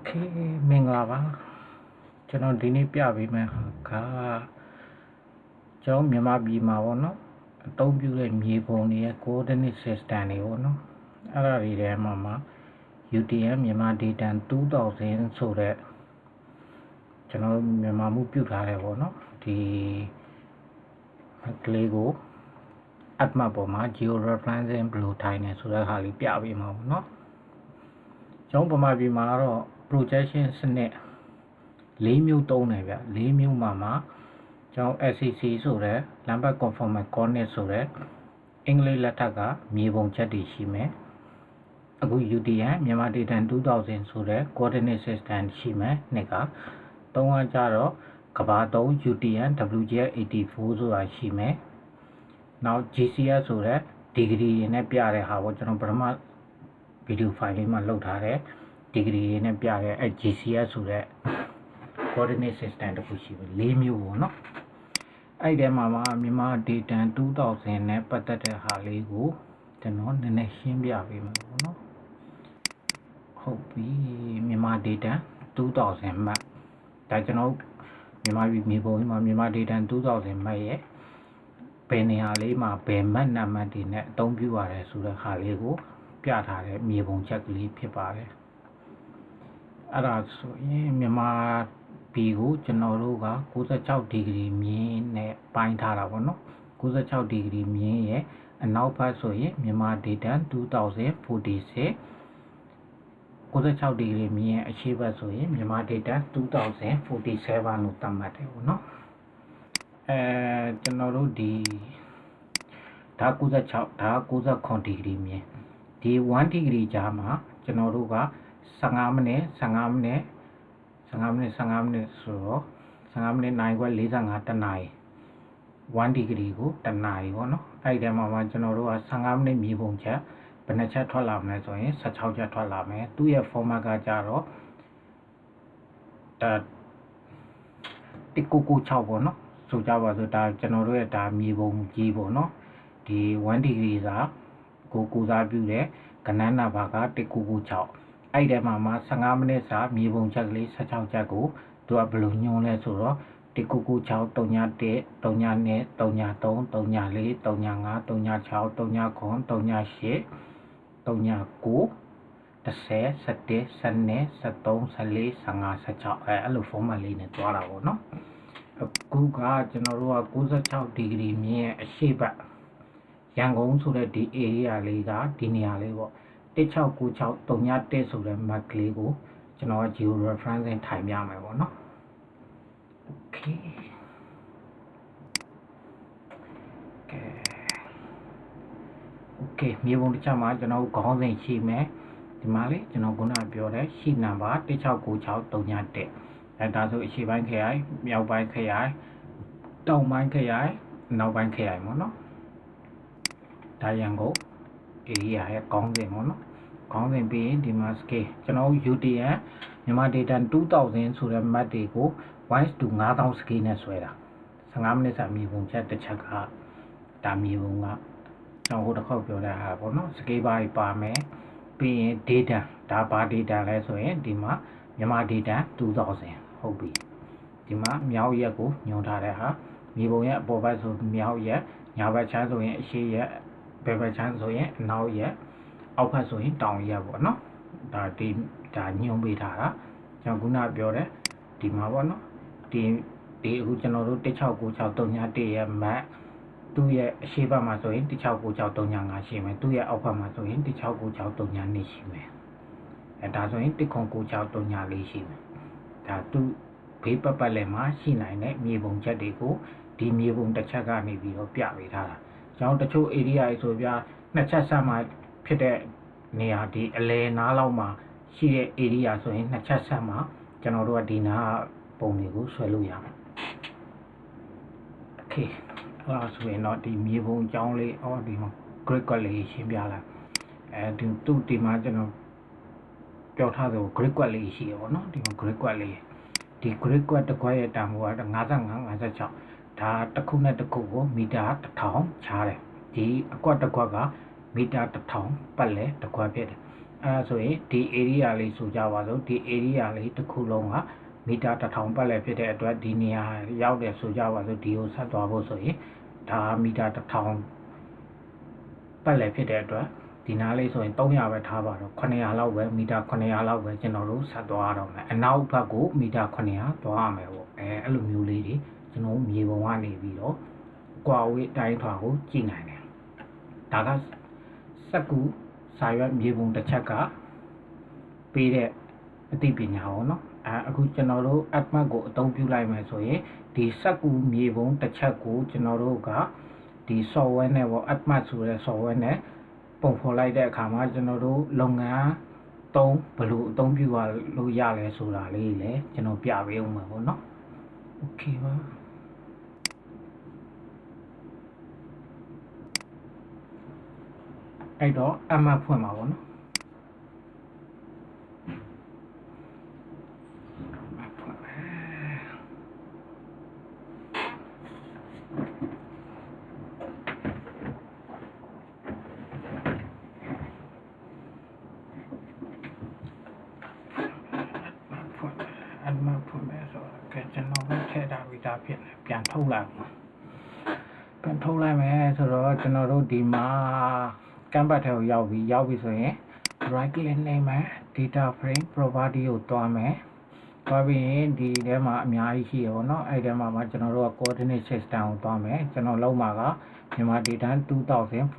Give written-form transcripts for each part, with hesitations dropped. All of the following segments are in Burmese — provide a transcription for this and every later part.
ခေမင်္ဂလာပါကျွန်တော်ဒီနေ့ပြပေးမယ်ကကျွန်တော်မြန်မာပြည်မှာပေါ့နော်အသုံးပြုတဲ့မြေပုံတွေရဲ့ coordinate system တွေပေါ့နော်အဲ့ဒါတွေထဲမှာ UTM မြန်မာ data 2000ဆိုတဲ့ကျွန်တော်မြန်မာမှုပြုထားတယ်ပေါ့နော်ဒီကလေးကိုအတ်မတ်ပေါ်မှာ geo referencing ဘယ်လိုထိုင်နေဆိုတဲ့ဟာလေးပြပေးမှာပေါ့နော်ကျွန်တော်ဗမာပြည်မှာတော့ projection စနစ်၄မျိုးသုံးတယ်ဗျ၄မျိုးမှာကျွန်တော် SCC ဆိုတဲ့ Lambert Conformal Coordinate ဆိုတဲ့အင်္ဂလိပ်လက်ထက်ကမြေပုံချက်တွေရှိမယ်အခု UTM မြန်မာ data 2000ဆိုတဲ့ coordinate system ရှိမယ်နှစ်ကသုံးကကြတော့ကဘာ3 UTM WGS84 ဆိုတာရှိမယ်နောက် GCS ဆိုတဲ့ degree တွေနဲ့ပြတဲ့ဟာကိုကျွန်တော်ပထမ video file လေးမှာလုပ်ထားတယ် degree တွေနဲ့ပြတဲ့ GCS ဆိုတဲ့ coordinate system တခုရှိပြီ၄မျိုးပေါ့နော်အဲ့ဒီမှာမြန်မာ data 2000နဲ့ပတ်သက်တဲ့ဟာလေးကိုကျွန်တော်နည်းနည်းရှင်းပြပေးမယ်ပေါ့နော်ဟုတ်ပြီမြန်မာ data 2000 map ဒါကျွန်တော်မြန်မာပြည်မြေပုံမှာမြန်မာ data 2000 map ရဲ့ဘယ်နေရာလေးမှာဘယ် map နံပါတ်တွေနဲ့အသုံးပြုရတယ်ဆိုတဲ့ဟာလေးကိုပြထားတဲ့မြေပုံချက်ကလေးဖြစ်ပါတယ်အဲ့ဒါဆိုရင်မြန်မာပြည်ကိုကျွန်တော်တို့က96ဒီဂရီမြင်းနဲ့ပိုင်းထားတာပေါ့နော်96ဒီဂရီမြင်းရဲ့အနောက်ဘက်ဆိုရင်မြန်မာ data 2046 96ဒီဂရီမြင်းရဲ့အရှေ့ဘက်ဆိုရင်မြန်မာ data 2047လို့သတ်မှတ်တယ်ပေါ့နော်ကျွန်တော်တို့ဒီဒါ96ဒါ69ဒီဂရီမြင်းဒီ1ဒီဂရီကြားမှာကျွန်တော်တို့က15မိနစ်ဆိုတော့15မိနစ်နိုင်ခွဲ45တနာရီ1ဒီဂရီကိုတနာရီပေါ့နော်အဲ့ဒီမှာကျွန်တော်တို့က15မိနစ်မြေပုံချက်ဘယ်နှချက်ထွက်လာမလဲဆိုရင်16ချက်ထွက်လာမယ်သူ့ရဲ့ format ကကြတော့1996ပေါ့နော်ဆိုကြပါစို့ဒါကျွန်တော်တို့ရဲ့ဒါမြေပုံကြီးပေါ့နော်ဒီ1ဒီဂရီစာကိုကူစားပြုတဲ့ကဏ္ဍနာဘာက1996အဲ့ဒီမှာ15မိနစ်စာမြေပုံချက်ကလေး16ချက်ကိုသူကဘယ်လိုညွှန်းလဲဆိုတော့1996 31 32 33 34 35 36 39 38 39 10 11 12 13 14 15 16အဲ့လို format လေးနဲ့တွားတာပေါ့နော်အခုကကျွန်တော်တို့က96ဒီဂရီမြင်းရဲ့အရှိတ်ရန်ကုန်ဆိုတဲ့ဒီ area လေးကဒီနေရာလေးပေါ့1696 31ဆိုတဲ့ map ကလေးကိုကျွန်တော်က geo referencing ထိုင်ပြမယ်ပေါ့နော် Okay မြေပုံတစ်ချက်မှာကျွန်တော်ခေါင်းစဉ်ရှိမယ်ဒီမှာလေကျွန်တော်ခုနပြောတဲ့ရှိနံပါတ်1696 31အဲဒါဆိုအရှေ့ပိုင်းခရိုင်မြောက်ပိုင်းခရိုင်တောင်ပိုင်းခရိုင်နောက်ပိုင်းခရိုင်ပေါ့နော်ဒါရန်ကုန် area ရဲ့ခေါင်းစဉ်ပေါ့နော်ခေါင်းစဉ်ပြီးရင်ဒီမှာ scale ကျွန်တော် UTM မြန်မာ data 2000ဆိုတဲ့ map တွေကို wise to 9000 scale နဲ့ဆွဲတာ15မိနစ်စာမြေပုံချက်တစ်ချက်ကဒါမြေပုံကကျွန်တော်ဟိုတစ်ခေါက်ပြောတဲ့ဟာပေါ့နော် scale bar ပါမယ်ပြီးရင် data ဒါဘာ data လဲဆိုရင်ဒီမှာမြန်မာ data 2000ဟုတ်ပြီဒီမှာမြောက်ရက်ကိုညွှန်ထားတဲ့ဟာမြေပုံရဲ့အပေါ်ဘက်ဆိုမြောက်ရက်ညာဘက်ချမ်းဆိုရင်အရှေ့ရက်ဘယ်ဘက်ချမ်းဆိုရင်အနောက်ရက်အောက်ဘက်ဆိုရင်တောင်ရက်ပေါ့နော်ဒါညွှန်ပေးထားတာကျွန်တော်ခုနပြောတဲ့ဒီမှာပေါ့နော်ဒီအခုကျွန်တော်တို့169631ရဲ့ map သူ့ရဲ့အရှေ့ဘက်မှာဆိုရင်169635ရှိမယ်သူ့ရဲ့အောက်ဘက်မှာဆိုရင်169632ရှိမယ်ဒါဆိုရင်199634ရှိမယ်ဒါသူ့ဘေးပတ်လည်မှာရှိနိုင်တဲ့မြေပုံချက်တွေကိုဒီမြေပုံတစ်ချက်ကနေပြီးတော့ပြပေးထားတာကျွန်တော်တချို့ area ဆိုပြနှစ်ချက်ဆက်မှာဖြစ်တဲ့နေရာဒီအလဲနားလောက်မှာရှိတဲ့ area ဆိုရင်နှစ်ချက်ဆက်မှာကျွန်တော်တို့ကဒီနားပုံတွေကိုဆွဲလို့ရမယ် Okay အဲ့ဒါဆိုရင်တော့ဒီမြေပုံအကြောင်းလေးဒီမှာ grid ကွက်လေးရှင်းပြလိုက်ဒီမှာကျွန်တော်ပြောထားသလို grid ကွက်လေးရှိရပါတော့ဒီမှာ grid ကွက်လေးဒီ grid ကွက်တစ်ခွက်ရဲ့တန်ဖိုးက55 56ဒါတစ်ခုနဲ့တစ်ခုကိုမီတာ1000ခြားတယ်ဒီအကွက်တစ်ခွက်ကမီတာ1000ပတ်လဲတစ်ခွက်ဖြစ်တယ် ဆိုရင်ဒီ area လေးဆိုကြပါစို့ဒီ area လေးတစ်ခုလုံးကမီတာ1000ပတ်လည်ဖြစ်တဲ့အတွက်ဒီနေရာရောက်တယ်ဆိုကြပါစို့ဒီကိုဆက်သွားဖို့ဆိုရင်ဒါမီတာ1000ပတ်လည်ဖြစ်တဲ့အတွက်ဒီနားလေးဆိုရင်300ပဲထားပါတော့900လောက်ပဲမီတာ900လောက်ပဲကျွန်တော်တို့ဆက်သွားရတော့မယ်အနောက်ဘက်ကိုမီတာ900သွားရမယ်ပေါ့အဲ့လိုမျိုးလေးတွေကျွန်တော်မြေပုံကနေပြီးတော့ကွာဝေးတိုင်းထွာကိုကြည့်နိုင်တယ်ဒါကစက္ကူစာရွက်မြေပုံတစ်ချက်ကပေးတဲ့အသိပညာပေါ့နော်အခုကျွန်တော်တို့ admap ကိုအသုံးပြုလိုက်မယ်ဆိုရင်ဒီစက္ကူမြေပုံတစ်ချက်ကိုကျွန်တော်တို့ကဒီ software နဲ့ပေါ့ admap ဆိုတဲ့ software နဲ့ပုံဖော်လိုက်တဲ့အခါမှာကျွန်တော်တို့လုပ်ငန်းဘယ်လိုအသုံးပြုရလို့ရလဲဆိုတာလေးလည်းကျွန်တော်ပြပေးအောင်မှာပေါ့နော်โอเคပါအဲ့တော့အမှတ်ဖွင့်ပါပေါ့နော်အမှတ်ဖွင့်မယ်ဆိုတော့ကျွန်တော်တို့ထည့်ထားပြီးသားဖြစ်နေပြန်ထုတ်လိုက်မယ်ဆိုတော့ကျွန်တော်တို့ဒီမှာကမ်ဘတ်ထဲကိုရောက်ပြီဆိုရင် right click နဲ့မှာ data frame property ကိုတွားမယ်တွားပြီးရင်ဒီထဲမှာအများကြီးရှိရပါတော့အဲ့ဒီထဲမှာကျွန်တော်တို့က coordinate system ကိုတွားမယ်ကျွန်တော်လုံးမှာကမြန်မာ data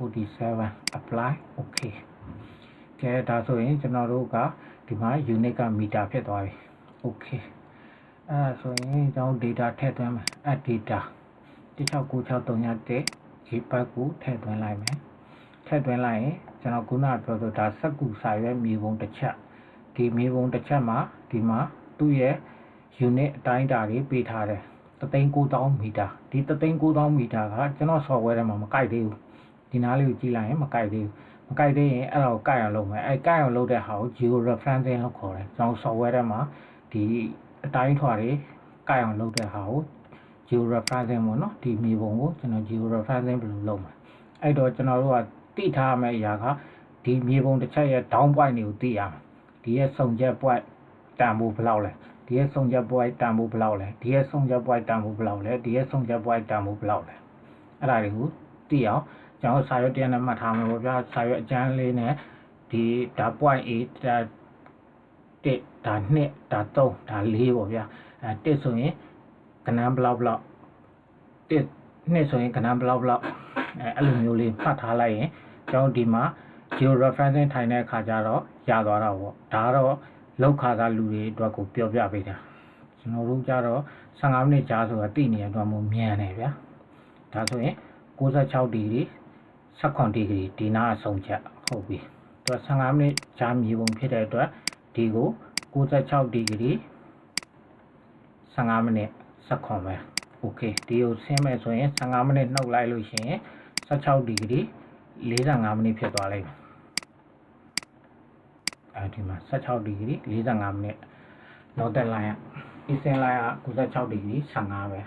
2047 apply okay ကဲဒါဆိုရင်ကျွန်တော်တို့ကဒီမှာ unit က meter ဖြစ်သွားပြီ okay အဲ့ဒါဆိုရင်ကျွန်တော် data ထည့်သွင်းမယ် add data 16963ဒီပတ်ကိုထည့်သွင်းလိုက်မယ်ထည့်သွင်းလိုက်ရင်ကျွန်တော်ခုနပြောဆိုဒါစက္ကူစာရွက်မြေပုံတစ်ချက်ဒီမြေပုံတစ်ချက်မှာဒီမှာသူ့ရဲ့ unit အတိုင်းအတာတွေပေးထားတယ်39000 မီတာဒီ39000 မီတာကကျွန်တော် software ထဲမှာမကိုက်သေးဘူးဒီနားလေးကိုကြည့်လိုက်ရင်မကိုက်သေးဘူးမကိုက်သေးရင်အဲ့ဒါကိုကိုက်အောင်လုပ်မယ်ကိုက်အောင်လုပ်တဲ့ဟာကို geo referencing လို့ခေါ်တယ်ကျွန်တော် software ထဲမှာဒီအတိုင်းထွာတွေကိုက်အောင်လုပ်တဲ့ဟာကို geo referencing ပေါ့နော်ဒီမြေပုံကိုကျွန်တော် geo referencing ဘယ်လိုလုပ်မလဲအဲ့တော့ကျွန်တော်တို့ကတိထားမယ့်အရာကဒီမြေပုံတစ်ချက်ရဲ့ down point တွေကိုသိရမယ်ဒီရဲ့စုံချက် point တန်ဖိုးဘယ်လောက်လဲဒီရဲ့စုံချက် point တန်ဖိုးဘယ်လောက်လဲဒီရဲ့စုံချက် point တန်ဖိုးဘယ်လောက်လဲဒီရဲ့စုံချက် point တန်ဖိုးဘယ်လောက်လဲအဲ့ဒါတွေကိုသိအောင်ကျွန်တော်စာရွက်တရားနဲ့မှတ်ထားမယ်ပေါ့ဗျာစာရွက်အကျမ်းလေးနဲ့ဒီဒါ point A ဒါ1ဒါ2ဒါ3ဒါ4ပေါ့ဗျာ1ဆိုရင်ကဏ္ဍဘလောက်1ဆိုရင်ကဏ္ဍဘလောက်အဲ့လိုမျိုးလေးမှတ်ထားလိုက်ရင်ကျွန်တော်ဒီမှာ geo referencing ထိုင်တဲ့အခါကျတော့ရသွားတာပေါ့ဒါကတော့လောက်ခါကလူတွေအတွက်ကိုပြောပြပေးတာကျွန်တော်တို့ကြတော့15မိနစ်ကြာဆိုတာသိနေရတော့မှမြန်တယ်ဗျာဒါဆိုရင်96ဒီဂရီ17ဒီဂရီဒီနာအဆုံးချက်ဟုတ်ပြီသူ15မိနစ်ကြာမြေပုံဖြစ်တဲ့အတွက်ဒီကို96ဒီဂရီ15မိနစ်17ပဲโอเคဒီကိုဆင်းမယ်ဆိုရင်15မိနစ်နှုတ်လိုက်လို့ရှိရင်16ဒီဂရီ45မိနစ်ဖြစ်သွားလိမ့်မယ်အဲဒီမှာ16ဒီဂရီ45မိနစ်နောက်တက်လိုက်အစင်းလိုက်က96ဒီဂရီ15ပဲ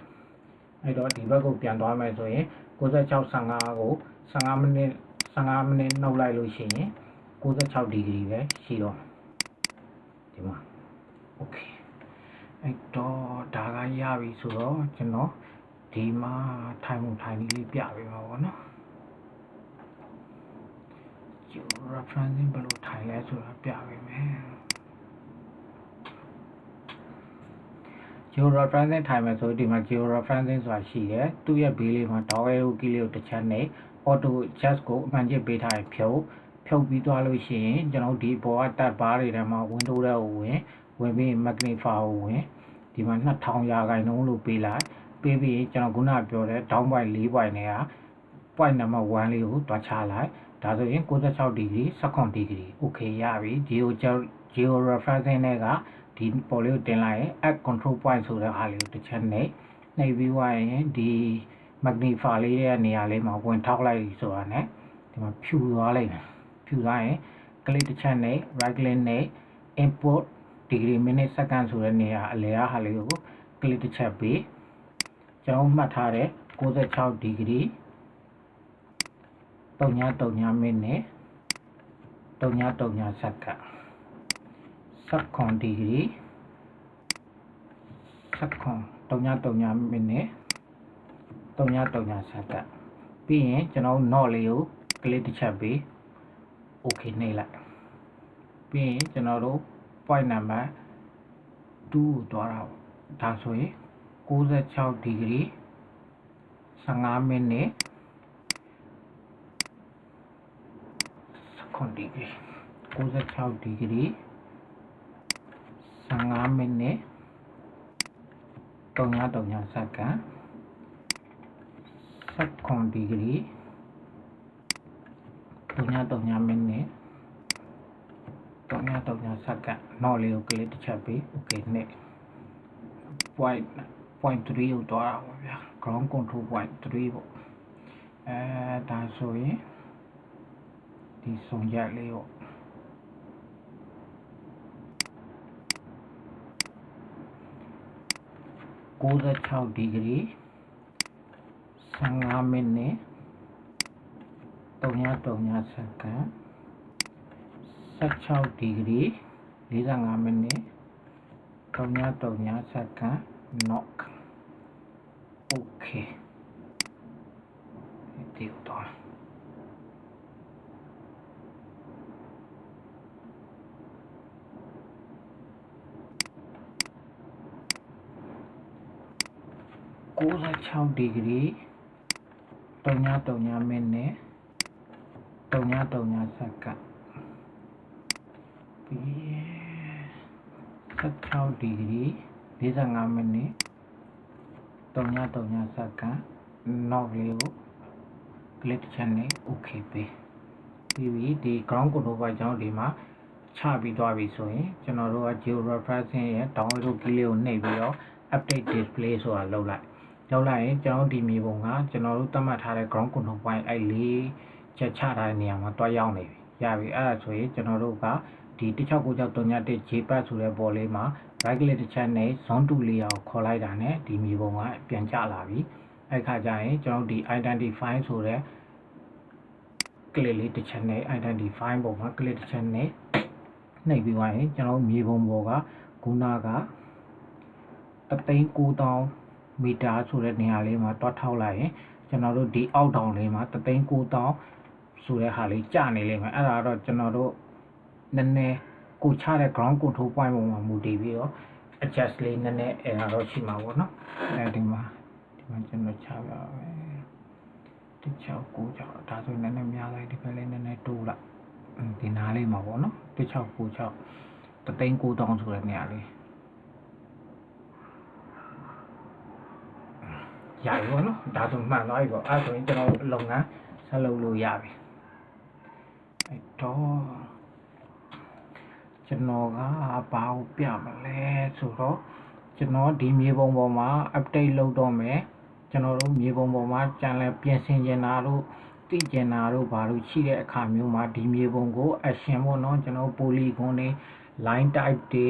အဲ့တော့ဒီဘက်ကိုပြန်သွားမယ်ဆိုရင်96 15ကို15မိနစ်နှုတ်လိုက်လို့ရှိရင်96ဒီဂရီပဲရှိတော့ဒီမှာโอเคအဲ့တော့ဒါကရပြီဆိုတော့ကျွန်တော်ဒီမှာထိုင်လေးပြပေးပါဘောနော်referencing ဘယ်လိုထိုင်လဲဆိုတာပြပေးမယ် geo referencing ထိုင်မယ်ဆိုဒီမှာ geo referencing ဆိုတာရှိတယ်သူ့ရဲ့ B လေးမှာ down arrow key လေးကိုတစ်ချက်နဲ့ auto adjust ကိုအမှန်ချစ်ပေးထားရင်ဖြုတ်ပြီးသွားလို့ရှိရင်ကျွန်တော်ဒီဘောက tab bar တွေထဲမှာ window ထဲကိုဝင်ပြီး magnify ကိုဝင်ဒီမှာ2000ရာခိုင်နှုန်းလို့ပေးလိုက်ပေးပြီးကျွန်တော်ခုနပြောတဲ့ down point 4 point နဲ့က point number 1လေးကိုတွားချလိုက်ဒါဆိုရင်96ဒီဂရီ17ဒီဂရီโอเคရပြီ geo referencing နဲ့ကဒီပေါ်လေးကိုတင်လိုက်ရင် add control point ဆိုတဲ့အားလေးကိုတစ်ချက်နဲ့နှိပ်ပြီးသွားရင်ဒီ magnify လေးရဲ့နေရာလေးမှာဝင်ထောက်လိုက်ဆိုတာနဲ့ဒီမှာဖြူသွားလိုက်မယ်ဖြူသွားရင် click တစ်ချက်နဲ့ right click နဲ့ import degree minute second ဆိုတဲ့နေရာအလယ်အားလေးကို click တစ်ချက်ပြီးကျွန်တော်မှတ်ထားတဲ့96ဒီဂရီ3.3မိနစ် 3.3 second 10 degree 3.3 minute 3.3 second ပြီးရင်ကျွန်တော် not လေးကို click တစ်ချက်ပြီး okay နှိပ်လိုက်ပြီးရင်ကျွန်တော်တို့ point number 2ကိုတွားတာပေါ့ဒါဆိုရင်96 degree 15 minute 10 degree 96 degree 15 minute 3.3 second 10 degree 3.3 minute 3.3 second နောက်လေးကို click တစ်ချက်ပြီး okay နဲ့ point 3ကိုတွားတာပေါ့ဗျာ ground control point 3ပေါ့ဒါဆိုရင်ဒီစုံရက်လေးပေါ့96 degree 15 minute 3.3 second 16 degree 45 minute 3.3 second knock okay ဒီတော့96 degree 3.3 minute 3.3 second 16 degree 45 minute 3.3 second နောက်လေးကို click ချက်နဲ့ okay ပေးပြီးဒီ ground control point ကြောင့်ဒီမှာချပြီးသွားပြီဆိုရင်ကျွန်တော်တို့က geo referencing ရဲ့ download key လေးကိုနှိပ်ပြီးတော့ update display ဆိုတာလုပ်လိုက်ရင်ကျွန်တော်ဒီမြေပုံကကျွန်တော်တို့သတ်မှတ်ထားတဲ့ ground control point အဲ့လေးချက်ချထားတဲ့နေရာမှာတွားရောက်နေပြီရပြီအဲ့ဒါဆိုရင်ကျွန်တော်တို့ကဒီ16963 JPEG ဆိုတဲ့ပေါ်လေးမှာ right click တစ်ချက်နဲ့ zone 2 layer ကိုခေါ်လိုက်တာနဲ့ဒီမြေပုံကပြန်ကျလာပြီအဲ့ခါကျရင်ကျွန်တော်ဒီ identify ဆိုတဲ့ click လေးတစ်ချက်နဲ့ identify ပုံမှာ click တစ်ချက်နဲ့နှိပ်ပြီးသွားရင်ကျွန်တော်မြေပုံပေါ်ကခုနက3,900 မီတာဆိုတဲ့နေရာလေးမှာတွားထောက်လိုက်ရင်ကျွန်တော်တို့ဒီအောက်တောင်လေးမှာ3,900ဆိုတဲ့ဟာလေးကျနေလိမ့်မယ်အဲ့ဒါတော့ကျွန်တော်တို့နည်းနည်းကိုချတဲ့ ground control point ပုံမှာမူတည်ပြီးတော့ adjust လေးနည်းနည်းအဲ့ဒါတော့ရှိမှာပေါ့နော်အဲဒီမှာကျွန်တော်ချပါမယ်1696ဒါဆိုနည်းနည်းများလိုက်ဒီဘက်လေးနည်းနည်းတိုးလိုက်ဒီနားလေးမှာပေါ့နော်1696 3,900ဆိုတဲ့နေရာလေးရပြီပေါ့နော်ဒါဆိုမှန်သွားပြီပေါ့အဲ့ဆိုရင်ကျွန်တော်လုပ်ငန်းဆက်လုပ်လို့ရပြီအဲ့တော့ကျွန်တော်ကဘာကိုပြမလဲဆိုတော့ကျွန်တော်ဒီမြေပုံပေါ်မှာ update လုပ်တော့မယ်ကျွန်တော်တို့မြေပုံပေါ်မှာကြံလဲပြင်ဆင်ကျင်တာတို့သိကျင်တာတို့ဘာလို့ရှိတဲ့အခါမျိုးမှာဒီမြေပုံကို action ပေါ့နော်ကျွန်တော် polygon တွေ line type တွေ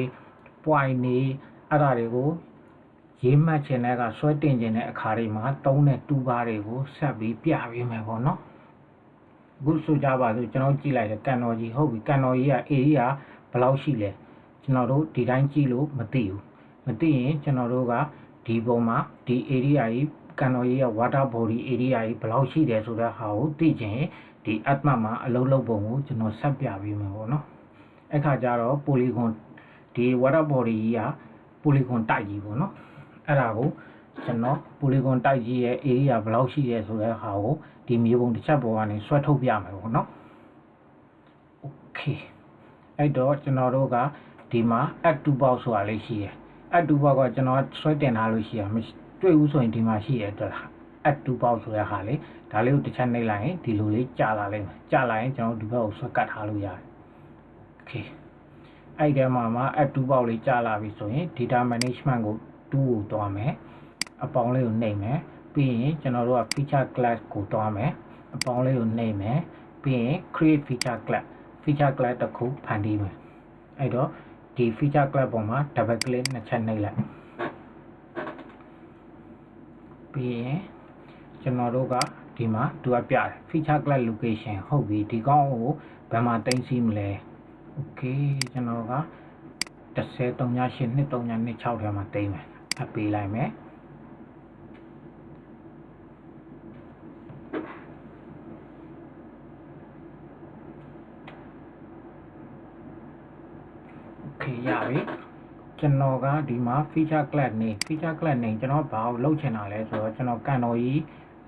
point တွေအဲ့ဒါတွေကိုရေးမှတ်ခြင်းနဲ့ကဆွဲတင်ခြင်းတဲ့အခါတွေမှာသုံးတဲ့တူပါတွေကိုဆက်ပြီးပြပေးမယ်ပေါ့နော်အခုဆိုကြပါစို့ကျွန်တော်ကြည့်လိုက်တယ်ကန်တော်ကြီးဟုတ်ပြီကန်တော်ကြီးက area ဘယ်လောက်ရှိလဲကျွန်တော်တို့ဒီတိုင်းကြည့်လို့မသိဘူးမသိရင်ကျွန်တော်တို့ကဒီပုံမှာဒီ area ကြီးကန်တော်ကြီးရဲ့ water body area ကြီးဘယ်လောက်ရှိတယ်ဆိုတဲ့ဟာကိုသိချင်ဒီ atmap မှာအလုံးလုံးပုံကိုကျွန်တော်ဆက်ပြပေးမယ်ပေါ့နော်အဲ့ခါကျတော့ polygon ဒီ water body ကြီးက polygon တိုက်ကြီးပေါ့နော်အဲ့ဒါကိုကျွန်တော် polygon တိုက်ကြီးရဲ့ area ဘယ်လောက်ရှိရဲဆိုတဲ့ဟာကိုဒီမြေပုံတစ်ချက်ပေါ်ကနေဆွဲထုတ်ပြမယ်ပေါ့နော် okay အဲ့တော့ကျွန်တော်တို့ကဒီမှာ add to box ဆိုတာလေးရှိတယ် add to box ကကျွန်တော်ဆွဲတင်ထားလို့ရှိရမရှိတွေ့ဘူးဆိုရင်ဒီမှာရှိရတဲ့ add to box ဆိုတဲ့ဟာလေးဒါလေးကိုတစ်ချက်နှိပ်လိုက်ရင်ဒီလိုလေးကြာလာလိမ့်မယ်ကြာလာရင်ကျွန်တော်ဒီဘက်ကိုဆွဲကတ်ထားလို့ရတယ် okay အဲ့ဒီမှာ add to box လေးကြာလာပြီဆိုရင် data management ကို2ကိုတွားမယ်အပေါင်းလေးကိုနှိပ်မယ်ပြီးရင်ကျွန်တော်တို့က feature class ကိုတွားမယ်အပေါင်းလေးကိုနှိပ်မယ်ပြီးရင် create feature class တစ်ခုဖန်တီးမယ်အဲ့တော့ဒီ feature class ပေါ်မှာ double click နှစ်ချက်နှိပ်လိုက်ပြီးရင်ကျွန်တော်တို့က ဒီမှာသူကပြတယ် feature class location ဟုတ်ပြီဒီကောင်းကိုဘယ်မှာတင်စီမလဲ okay ကျွန်တော်က10.8.2.6ထဲမှာတင်မယ်အပေးလိုက်မယ်ရပြီကျွန်တော်ကဒီမှာ feature class နေ feature class နေကျွန်တော်ဘာကိုလုပ်ချင်တာလဲဆိုတော့ကျွန်တော်ကန်တော်ကြီး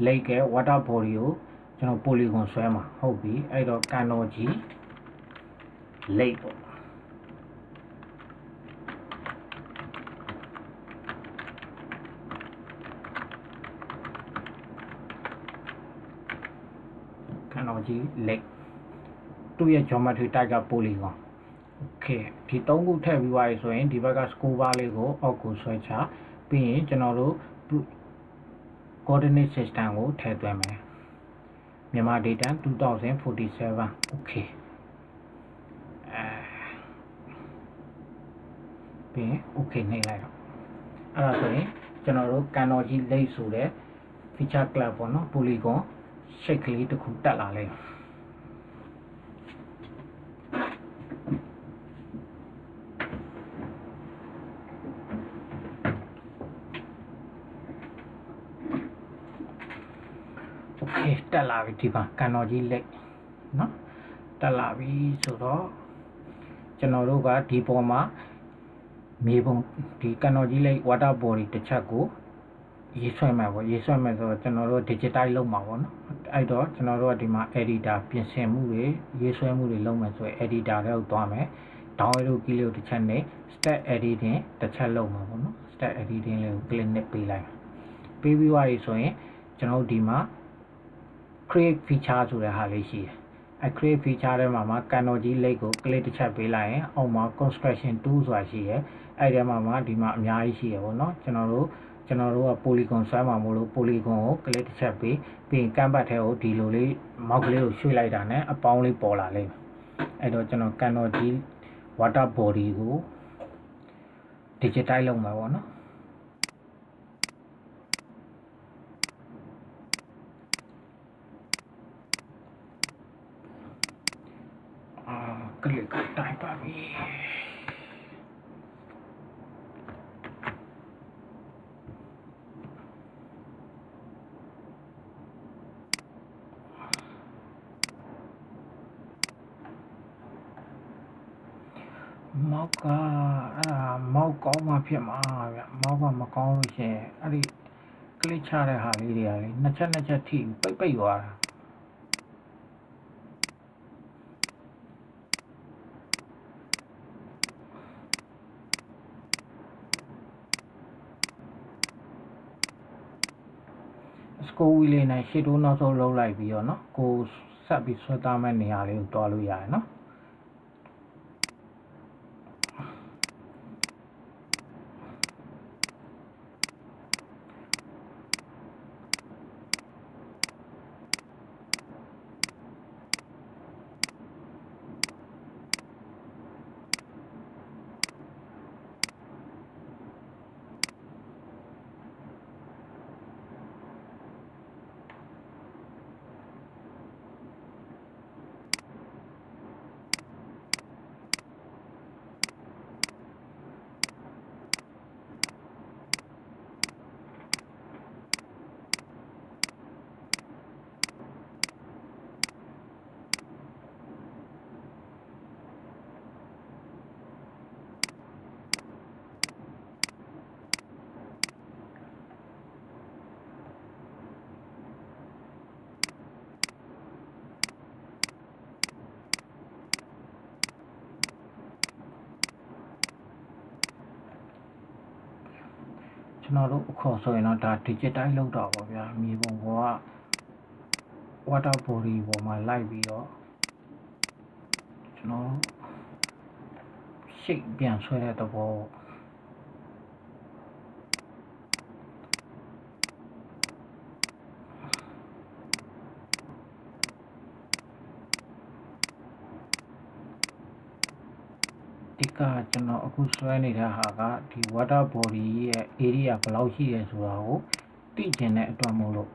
လိတ်ကဲ water body ကိုကျွန်တော် polygon ဆွဲမှာဟုတ်ပြီအဲ့တော့ကန်တော်ကြီးလိတ်ပေါ့ကန်တော်ကြီးလိတ်သူ့ရဲ့ geometry type က polygon okay ဒီ3ခုထည့်ပြီးသွားပြီဆိုရင်ဒီဘက်က score bar လေးကိုအောက်ကိုဆွဲချပြီးရင်ကျွန်တော်တို့ coordinate system ကိုထည့်သွင်းမယ်မြန်မာ data 2047 okay ပြီးရင် okay နှိပ်လိုက်တော့အဲ့ဒါဆိုရင်ကျွန်တော်တို့ကန်တော်ကြီးလိပ်ဆိုတဲ့ feature class ပေါ့နော် polygon shape ကလေးတစ်ခုတက်လာလိမ့်တက်လာပြီဒီမှာကန်တော်ကြီးလက်နော်တက်လာပြီဆိုတော့ကျွန်တော်တို့ကဒီပေါ်မှာမြေပုံဒီကန်တော်ကြီးလက် water body တစ်ချက်ကိုရေးဆွဲမှာပေါ့ရေးဆွဲမယ်ဆိုတော့ကျွန်တော်တို့ digitize လုပ်မှာပေါ့နော်အဲ့တော့ကျွန်တော်တို့ကဒီမှာ editor ပြင်ဆင်မှုတွေရေးဆွဲမှုတွေလုပ်မယ်ဆိုရင် editor ထဲကိုသွားမယ် download key လေးကိုတစ်ချက်နဲ့ step editing တစ်ချက်လုပ်မှာပေါ့နော် step editing လေးကို click နဲ့ပေးလိုက်ပေးပြီးသွားပြီဆိုရင်ကျွန်တော်တို့ဒီမှာ create feature ဆိုတဲ့ဟာလေးရှိတယ်အဲ create feature ထဲမှာကန်တော်ကြီးလိပ်ကို click တစ်ချက်ပေးလိုက်ရင်အောက်မှာ construction tool ဆိုတာရှိတယ်အဲ့ထဲမှာဒီမှာအများကြီးရှိတယ်ပေါ့နော်ကျွန်တော်တို့က polygon ဆွဲမှာမို့လို့ polygon ကို click တစ်ချက်ပေးပြီးရင်ကန်ဘတ်ထဲကိုဒီလိုလေးမောက်ကလေးကိုရွှေ့လိုက်တာနဲ့အပေါင်းလေးပေါ်လာလိမ့်မယ်အဲ့တော့ကျွန်တော်ကန်တော်ကြီး water body ကို digitize လုပ်မှာပေါ့နော်ကလစ်တိုင်းပါပြီမောက်ကမောက်ကောင်းမှဖြစ်မှာဗျမောက်ကမကောင်းလို့ရှိရင်အဲ့ဒီကလစ်ချတဲ့ဟာလေးတွေကလေနှစ်ချက်ထိပိတ်သွားတာကိုဝီလေးနဲ့ရှေ့တိုးနောက်ဆုံးလုံးလိုက်ပြီးတော့နော်ကိုဆက်ပြီးဆွဲသားမဲ့နေရာလေးကိုတွားလို့ရတယ်နော်ကျွန်တော်တို့အခုဆိုရင်တော့ဒါ digitize လုပ်တော့ပါဗျာမြေပုံပေါ်က water body ပေါ်မှာလိုက်ပြီးတော့ကျွန်တော်ရှိတ်ပြန်ဆွဲတဲ့သဘောဒီကကျွန်တော်အခုဆွဲနေတဲ့ဟာကဒီ water body ရဲ့ area ဘယ်လောက်ရှိရဲဆိုတာကိုသိချင်တဲ့အတွက်မို့လို့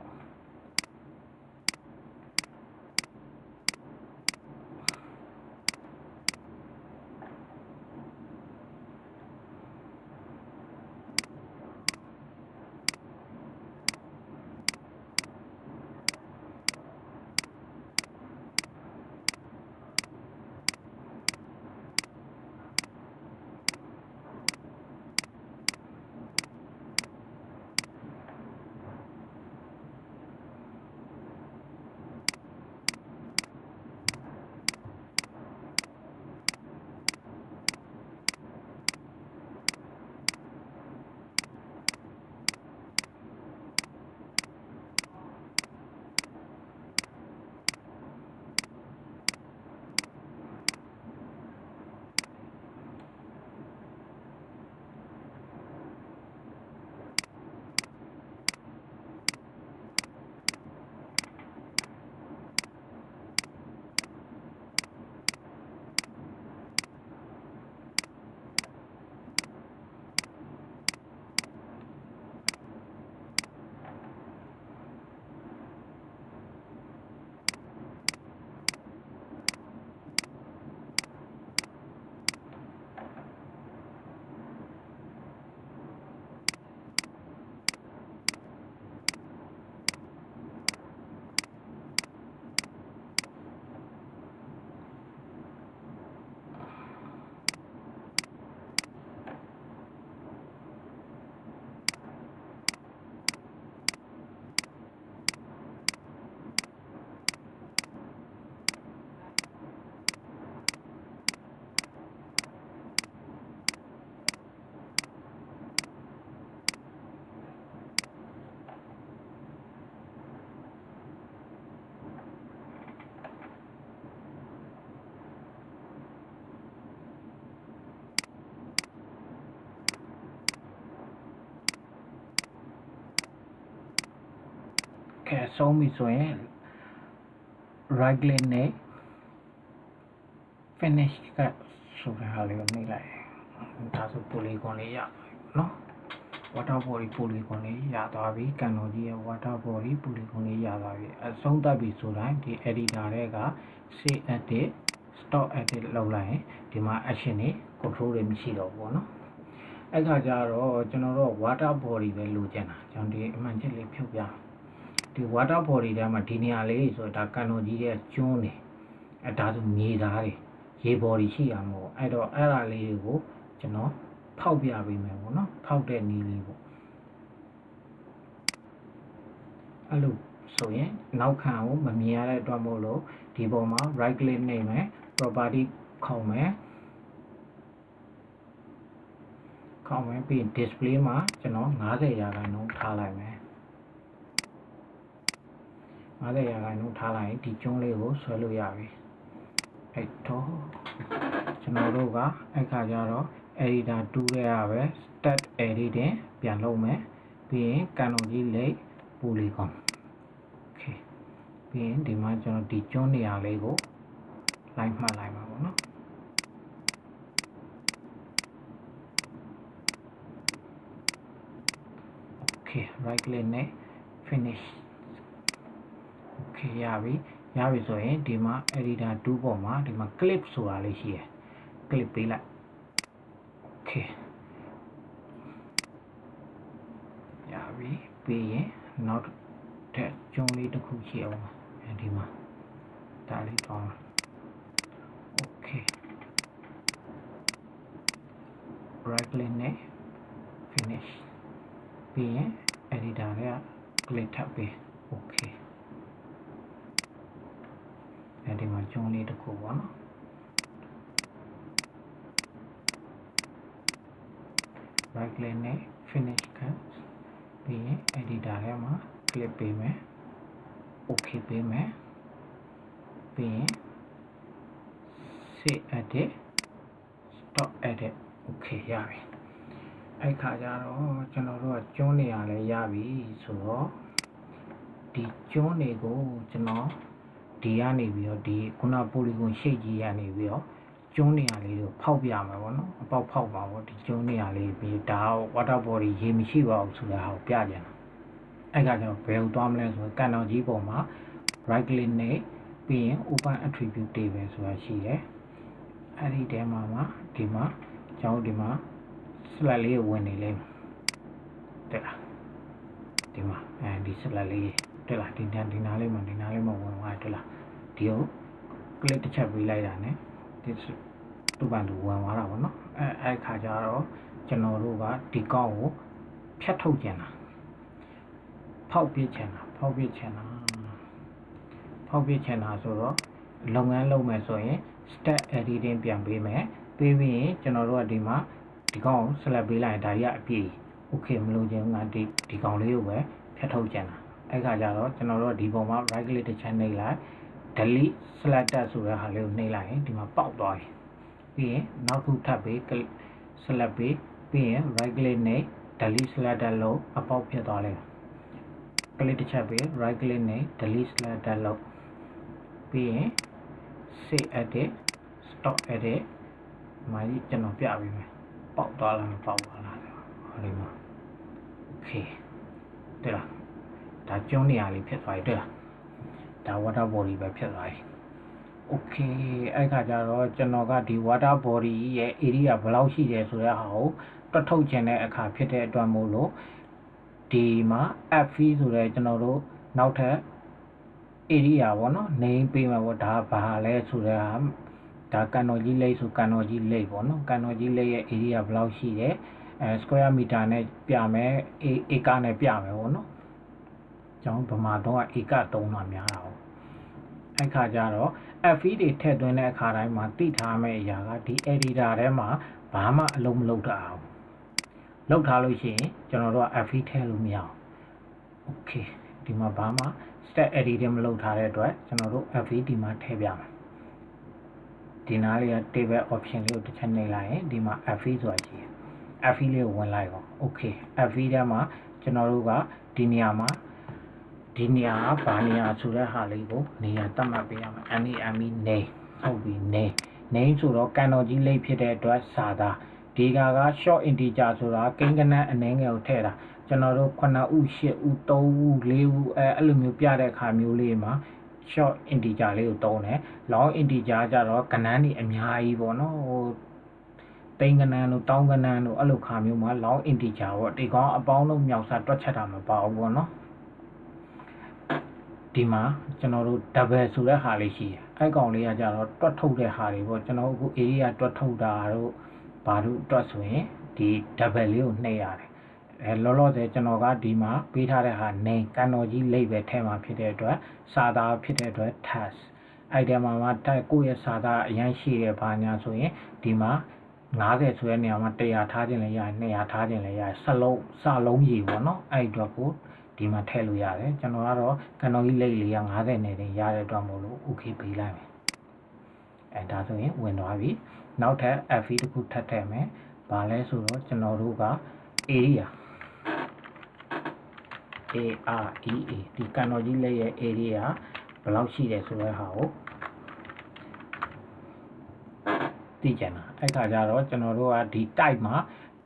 ကဲဆုံးပြီဆိုရင် right click နဲ့ finish ကဆိုတာဟာလေးကိုနှိပ်လိုက်ဒါဆို polygon လေးရနော် water body polygon လေးရသွားပြီကန်တော်ကြီးရဲ့ water body polygon လေးရသွားပြီအဆုံးသတ်ပြီဆိုတိုင်းဒီ editor တွေက save edit stop edit လုပ်လိုက်ရင်ဒီမှာ action တွေ control တွေမရှိတော့ဘူးပေါ့နော်အဲ့ခါကျတော့ကျွန်တော်တို့ water body ပဲလိုချင်တာကျွန်တော်ဒီအမှန်ချက်လေးဖြုတ်ပြဒီ water body ထဲမှာဒီနေရာလေးဆိုတာကန်တော်ကြီးရဲ့ကျွန်းနေအဲ့ဒါဆိုမြေသားတွေရေ body ရှိရမှာပေါ့အဲ့တော့အဲ့ဒါလေးတွေကိုကျွန်တော်ဖောက်ပြပေးမယ်ပေါ့နော်ဖောက်တဲ့နည်းလေးပေါ့အဲ့လိုဆိုရင်နောက်ခံကိုမမြင်ရတဲ့အတွက်မို့လို့ဒီပေါ်မှာ right click နှိပ်မယ် property ခေါက်မယ်ပြီး display မှာကျွန်တော်90%ထားလိုက်မယ်90%ထားလိုက်ရင်ဒီကျွန်းလေးကိုဆွဲလို့ရပြီအဲ့တော့ကျွန်တော်တို့ကအဲ့ခါကျတော့ editor 2ရဲ့ပဲ start editing ပြန်လုပ်မယ်ပြီးရင်ကန်တော်ကြီးလိပ် polygon okay ပြီးရင်ဒီမှာကျွန်တော်ဒီကျွန်းနေရာလေးကိုလိုက်မှတ်လိုက်မှာပေါ့နော်right click နဲ့ finish okay ရပြီဆိုရင်ဒီမှာ editor 2ပေါ်မှာဒီမှာ clip ဆိုတာလေးရှိတယ် clip ပေးလိုက် okay ရပြီပြီးရင်နောက်ထပ်ကျုံးလေးတစ်ခုရှိအောင်ဒီမှာဒါလေးပေါင်း okay right click နဲ့ finish ပြီးရင် editor တွေက click ထပ်ပေး okay အဲဒီမှာကျုံးလေးတစ်ခုပေါ့နော် right click နဲ့ finish ကပြီးရင် editor ထဲမှာ click ပေးမယ် okay ပေးမယ်ပြီးရင် save edit stop edit okay ရပြီအဲ့ခါကျတော့ကျွန်တော်တို့ကကျွန်းနေရလဲရပြီဆိုတော့ဒီကျွန်းတွေကိုကျွန်တော်ဒီကနေပြီးတော့ဒီခုန polygon shape ကြီးရနေပြီးတော့ကျွန်းနေရလေးကိုဖောက်ပြမှာပေါ့နော်အပေါက်ဖောက်ပါပေါ့ဒီကျွန်းနေရလေးပြီးဒါ water body ရေမရှိပါဘူးဆိုတာကိုပြကြတယ်အဲ့ခါကျတော့ဘယ်ကိုသွားမလဲဆိုတော့ကန်တော်ကြီးပေါ်မှာ right click နဲ့ပြီးရင် open attribute table ဆိုတာရှိတယ်အဲ့ဒီထဲမှာဒီမှာကျွန်တော်ဒီမှာslide လေးကိုဝင်နေလိမ့်မယ်တက်လားဒီမှာဒီ slide လေးတက်လားဒီနားလေးမှာဝင်သွားတက်လားဒီကို click တစ်ချက်ပေးလိုက်တာ ਨੇ ဒီတူပန်တူဝင်သွားတာပေါ့နော်အဲ့ခါကျတော့ကျွန်တော်တို့ကဒီကောက်ကိုဖြတ်ထုတ်ကျင်တာဖောက်ပြချင်တာဆိုတော့လုပ်ငန်းလုပ်မယ်ဆိုရင် step editing ပြန်ပေးမယ်ပြီးရင်ကျွန်တော်တို့ကဒီမှာဒီကောင်ကို select ပေးလိုက်ရင်ဒါကြီးကအပြည့် okay မလို့ခြင်းငါဒီကောင်လေးကိုပဲဖြတ်ထုတ်ကျင်တာအဲ့ခါကျတော့ကျွန်တော်တို့ဒီပုံမှာ right click တစ်ချက်နှိပ်လိုက် delete selected ဆိုတဲ့ဟာလေးကိုနှိပ်လိုက်ရင်ဒီမှာပေါက်သွားပြီပြီးရင်နောက်တစ်ထပ်ပေး select ပေးပြီးရင် right click နဲ့ delete selected လို့အပေါက်ဖြစ်သွားလိမ့်မယ် click တစ်ချက်ပေး right click နဲ့ delete selected လို့ပြီးရင် save edit stop edit မှာကြီးကျွန်တော်ပြပေးမယ်ပေါက်သွားလားမပေါက်သွားလားဟောဒီမှာ okay တဲ့လားဒါကျုံးနေရာလေးဖြစ်သွားပြီတဲ့လားဒါ water body ပဲဖြစ်သွားပြီ okay အဲ့ခါကျတော့ကျွန်တော်ကဒီ water body ရဲ့ area ဘယ်လောက်ရှိတယ်ဆိုတဲ့ဟာကိုတွက်ထုတ်ခြင်းတဲ့အခါဖြစ်တဲ့အတွက်မို့လို့ဒီမှာ fv ဆိုတဲ့ကျွန်တော်တို့နောက်ထပ် area ပေါ့နော် name ပေးမှာပေါ့ဒါဘာလဲဆိုတဲ့ဟာဒါကန်တော်ကြီးလိပ်ဆိုကန်တော်ကြီးလိပ်ပေါ့နော်ကန်တော်ကြီးလိပ်ရဲ့ area ဘယ်လောက်ရှိတယ်square meter နဲ့ပြမယ်ဧကနဲ့ပြမယ်ပေါ့နော်ကျွန်တော်ဗမာတော့ဧက3တာများတာပေါ့အဲ့ခါကျတော့ FE တွေထည့်သွင်းတဲ့အခါတိုင်းမှာသိထားမယ့်အရာကဒီ editor ထဲမှာဘာမှအလုံးမလုပ်တာအောင်လုပ်ထားလို့ရှိရင်ကျွန်တော်တို့က FE ထည့်လို့မရအောင် okay ဒီမှာဘာမှ step editing မလုပ်ထားတဲ့အတွက်ကျွန်တော်တို့ FE ဒီမှာထည့်ပြမယ်ဒီနားလေးက table option လေးကိုတစ်ချက်နှိပ်လိုက်ရင်ဒီမှာ FE ဆိုတာရှိတယ် FE လေးကိုဝင်လိုက်အောင် okay FE ထဲမှာကျွန်တော်တို့ကဒီနေရာမှာ ဒီနေရာဘာနေရာဆိုတဲ့ဟာလေးကိုနေရာသတ်မှတ်ပေးရမယ် NAME နေဟုတ်ပြီနေဆိုတော့ကန်တော်ကြီးလိပ်ဖြစ်တဲ့အတွက်စာသားဒီက short integer ဆိုတာကိန်းကနန်းအနည်းငယ်ကိုထည့်တာကျွန်တော်တို့9ဦး10ဦး3ဦး4ဦးအဲ့လိုမျိုးပြတဲ့အခါမျိုးလေးမှာ short integer လေးကိုသုံးတယ် long integer ကြတော့ကဏ္ဍတွေအများကြီးပေါ့နော်ဟိုတိန်ကဏ္ဍတို့တောင်းကဏ္ဍတို့အဲ့လိုခါမျိုးမှာ long integer ပေါ့ဒီကောင်အပေါင်းလုံးမြောက်စားတွက်ချက်တာမပါဘူးပေါ့နော်ဒီမှာကျွန်တော်တို့ double ဆိုတဲ့ဟာလေးရှိတယ်အဲ့ကောင်လေးကကြတော့တွက်ထုတ်တဲ့ဟာတွေပေါ့ကျွန်တော်အခု area တွက်ထုတ်တာတို့ဘာလို့တွက်ဆိုရင်ဒီ double လေးကိုနှိပ်ရတယ်လောလောဆယ်ကျွန်တော်ကဒီမှာပေးထားတဲ့ဟာ name ကန်တော်ကြီးလိပ်ပဲထဲမှာဖြစ်တဲ့အတွက်စာသားဖြစ်တဲ့အတွက် task အဲ့ဒီမှာကိုယ့်ရဲ့စာသားအရင်ရှိတဲ့ဘာညာဆိုရင်ဒီမှာ90ဆိုတဲ့နေရာမှာ100ထားခြင်းလည်းရတယ်200ထားခြင်းလည်းရတယ်စလုံးကြီးပေါ့နော်အဲ့အတွက်ကိုဒီမှာထည့်လို့ရတယ်ကျွန်တော်ကတော့ကန်တော်ကြီးလိပ်လေးက90နဲ့တင်ရတဲ့အတွက်မို့လို့ okay ပေးလိုက်မယ်အဲဒါဆိုရင်ဝင်သွားပြီနောက်ထပ် FE တစ်ခုထပ်ထည့်မယ်ဘာလဲဆိုတော့ကျွန်တော်တို့က area AREA ဒီကန်တော်ကြီးလေးရဲ့ area ဘယ်လောက်ရှိတယ်ဆိုတဲ့ဟာကိုသိကြလားအဲ့ခါကျတော့ကျွန်တော်တို့ကဒီ type မှာ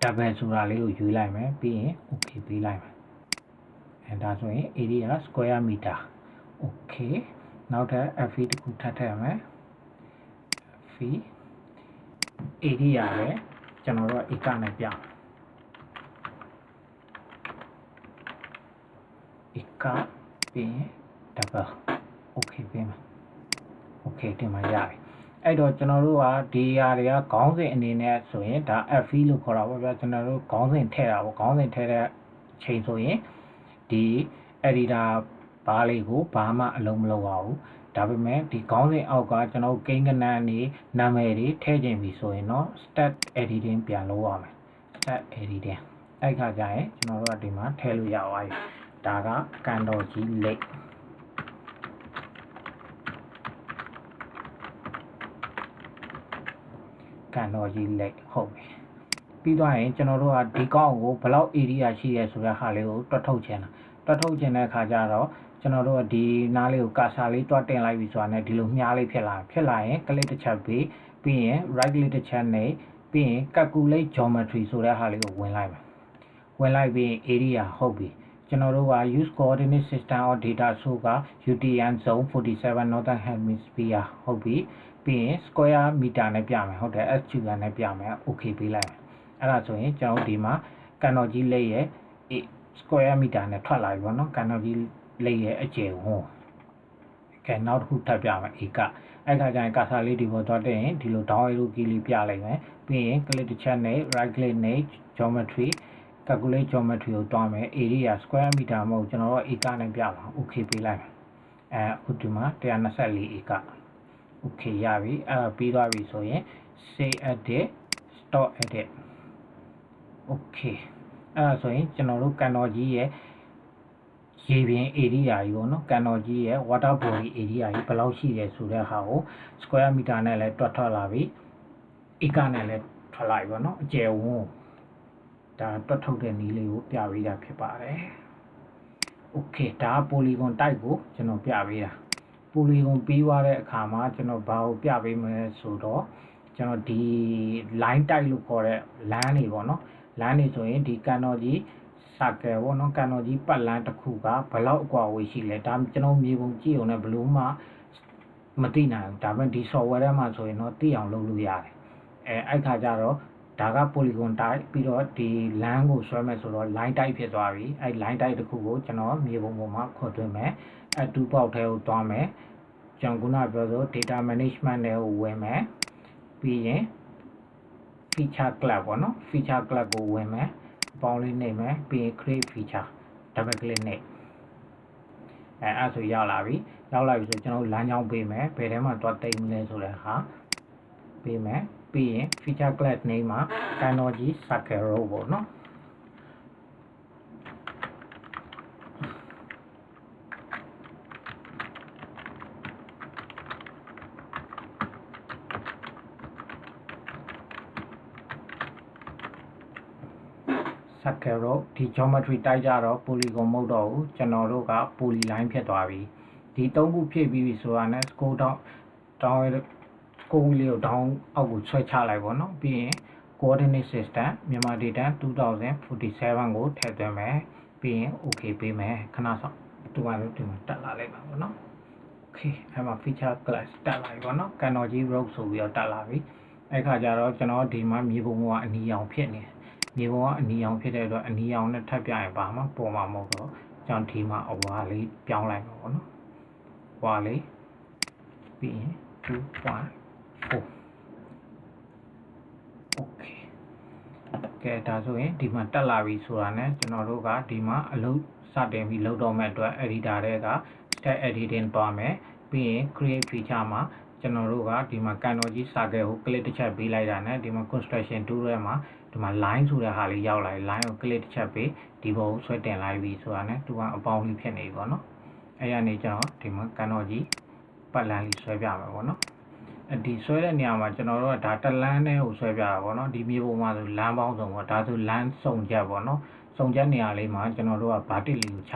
double ဆိုတာလေးကိုယူလိုက်မယ်ပြီးရင် okay ပေးလိုက်မယ်အဲဒါဆိုရင် area square meter okay နောက်ထပ် FE တစ်ခုထပ်ထည့်မယ် FE area ပဲကျွန်တော်တို့ဧကနဲ့ပြဧကပြီးရင် double okay ပေးမယ် okay ဒီမှာရပြီအဲ့တော့ကျွန်တော်တို့ကဒီຢာတွေကခေါင်းစဉ်အနေနဲ့ဆိုရင်ဒါ FE လို့ခေါ်တာပေါ့ဗျာကျွန်တော်တို့ခေါင်းစဉ်ထည့်တာပေါ့ခေါင်းစဉ်ထည့်တဲ့ချိန်ဆိုရင်ဒီ editor ဘားလေးကိုဘာမှအလုံးမလုပ်ပါဘူးဒါပေမဲ့ဒီခေါင်းစဉ်အောက်ကကျွန်တော်ကိန်းကဏ္ဍနေနာမည်တွေထည့်ခြင်းပြီဆိုရင်တော့ stat editing ပြန်လုပ်ရမယ် stat editing အဲ့ခါကျရင်ကျွန်တော်တို့ကဒီမှာထည့်လို့ရသွားပြီဒါကကန်တော်ကြီးလိပ်ကန်တော်ကြီးလိပ်ဟုတ်ပြီပြီးသွားရင်ကျွန်တော်တို့ကဒီကောက်ကိုဘယ်လောက် area ရှိရဲဆိုတဲ့ဟာလေးကိုတွက်ထုတ်ချင်တာတွက်ထုတ်ချင်တဲ့အခါကျတော့ကျွန်တော်တို့ကဒီနားလေးကိုကာဆာလေးတွက်တင်လိုက်ပြီဆိုတာနဲ့ဒီလိုမြားလေးဖြစ်လာရင် click တစ်ချက်ပြီးရင် right click တစ်ချက်နဲ့ပြီးရင် calculate geometry ဆိုတဲ့ဟာလေးကိုဝင်လိုက်မယ်ဝင်လိုက်ပြီး area ဟုတ်ပြီကျွန်တော်တို့က use coordinate system or data source က UTM zone 47 northern hemisphere ဟုတ်ပြီပြီးရင် square meter နဲ့ပြမယ်ဟုတ်တယ် SQL နဲ့ပြမယ် okay ပေးလိုက်မယ်အဲ့ဒါဆိုရင်ကျွန်တော်ဒီမှာကန်တော်ကြီးလိပ်ရဲ့ square meter နဲ့ထွက်လာပြီပေါ့နော်ကန်တော်ကြီးလိပ်ရဲ့အကျယ်ဝန်းကဲနောက်တစ်ခုထပ်ပြမယ်ဧကအဲ့ခါကျရင်ကာဆာလေးဒီပေါ်သွားတဲ့ရင်ဒီလို down arrow key လေးပြလိုက်မယ်ပြီးရင် click တစ်ချက်နဲ့ right click နဲ့ geometry calculate geometry ကိုတွားမယ် area square meter မဟုတ်ကျွန်တော်တို့ဧကနဲ့ပြပါ okay ပေးလိုက်မယ်အခုဒီမှာ124ဧက okay ရပြီအဲ့ဒါပြီးသွားပြီဆိုရင် save edit stop edit okay အဲ့ဒါဆိုရင်ကျွန်တော်တို့ကန်တော်ကြီးရဲ့ရေပြင် area ကြီးပေါ့နော်ကန်တော်ကြီးရဲ့ water body area ကြီးဘယ်လောက်ရှိတယ်ဆိုတဲ့ဟာကို square meter နဲ့လည်းတွက်ထွက်လာပြီဧကနဲ့လည်းထွက်လာပြီပေါ့နော်အကျယ်ဝန်းဒါတွက်ထုတ်တဲ့နည်းလေးကိုပြပေးတာဖြစ်ပါတယ် okay ဒါ polygon type ကိုကျွန်တော်ပြပေးတာ polygon ပြီးသွားတဲ့အခါမှာကျွန်တော်ဘာကိုပြပေးမလဲဆိုတော့ကျွန်တော်ဒီ line type လို့ခေါ်တဲ့ line တွေပေါ့နော် line တွေဆိုရင်ဒီကန်တော်ကြီး circle ပေါ့နော်ကန်တော်ကြီးပတ်လမ်းတစ်ခုကဘယ်လောက်အကွာအဝေးရှိလဲဒါကျွန်တော်မြေပုံကြည့်အောင်လည်းဘလို့မှမသိနိုင်ဘူးဒါပေမဲ့ဒီ software ထဲမှာဆိုရင်တော့သိအောင်လုပ်လို့ရတယ်အဲ့ခါကျတော့ဒါက polygon type ပြီးတော့ဒီ line ကိုဆွဲမယ်ဆိုတော့ line type ဖြစ်သွားပြီအဲ့ line type တစ်ခုကိုကျွန်တော်မြေပုံပေါ်မှာခေါ်သွင်းမယ်အဲ့2 box ထဲကိုသွားမယ်ကျွန်တော်ခုနပြောဆို data management တွေကိုဝင်မယ်ပြီးရင် feature class ပေါ့နော် feature class ကိုဝင်မယ်ပေါင်းလေးနေမယ်ပြီးရင် create feature double click နဲ့အဲ့ဆိုရောက်လာပြီရောက်လာပြီဆိုကျွန်တော်လမ်းကြောင်းပေးမယ်ဘယ်ထဲမှာသွားတိတ်မလဲဆိုတဲ့ဟာပေးမယ်ပြီးရင် feature class name မှာကန်တော်ကြီး circle row ပေါ့နော် circle တော့ဒီ geometry တိုက်ကြတော့ polygon မဟုတ်တော့ဘူးကျွန်တော်တို့က polyline ဖြစ်သွားပြီဒီ၃ခုဖြည့်ပြီးပြီဆိုတာနဲ့ score တောင်း score လေးကို down အောက်ကိုဆွဲချလိုက်ပါတော့ပြီးရင် coordinate system မြန်မာ data 2047ကိုထည့်သွင်းမယ်ပြီးရင် okay ပေးမယ်ခဏဆောင်ဒီမှာတက်လာလိုက်ပါဘောနော် okay အဲ့မှာ feature class တက်လာပြီပေါ့နော် Kanoji road ဆိုပြီးတော့တက်လာပြီအဲ့ခါကျတော့ကျွန်တော်ဒီမှာမြေပုံကအနီရောင်ဖြစ်နေမြေပုံကအနီရောင်ဖြစ်တဲ့အတွက်အနီရောင်နဲ့ထပ်ပြရင်ပါမှာပေါ်မှာမဟုတ်တော့ကျွန်တော်ဒီမှာအဝါလေးပြောင်းလိုက်ပါပေါ့နော်ဝါလေးပြီးရင် 2.4 okay ကဲဒါဆိုရင်ဒီမှာတက်လာပြီဆိုတာနဲ့ကျွန်တော်တို့ကဒီမှာအလုပ်စတင်ပြီးလုပ်တော့မဲ့အတွက် editor တွေက step editing သွားမယ်ပြီးရင် create feature မှာကျွန်တော်တို့ကဒီမှာ Kanoji circle ကို click တစ်ချက်ပေးလိုက်တာနဲ့ဒီမှာ construction tool ထဲမှာဒီမှာ line ဆိုတဲ့ဟာလေးရောက်လာပြီ line ကို click တစ်ချက်ပေးဒီဘက်ကိုဆွဲတင်လိုက်ပြီဆိုတာနဲ့သူကအပေါင်းလေးဖြစ်နေပြီပေါ့နော်အဲ့ရနေကျွန်တော်ဒီမှာ Kanoji ပတ်လန်းလေးဆွဲပြမယ်ပေါ့နော်ဒီဆွဲတဲ့နေရာမှာကျွန်တော်တို့ကဒါတလန်းနဲ့ကိုဆွဲပြတာပေါ့နော်ဒီမြေပုံမှာဆိုလမ်းပေါင်းစုံပေါ့ဒါဆိုလမ်းစုံချက်ပေါ့နော်စုံချက်နေရာလေးမှာကျွန်တော်တို့က vertex လေးကိုချ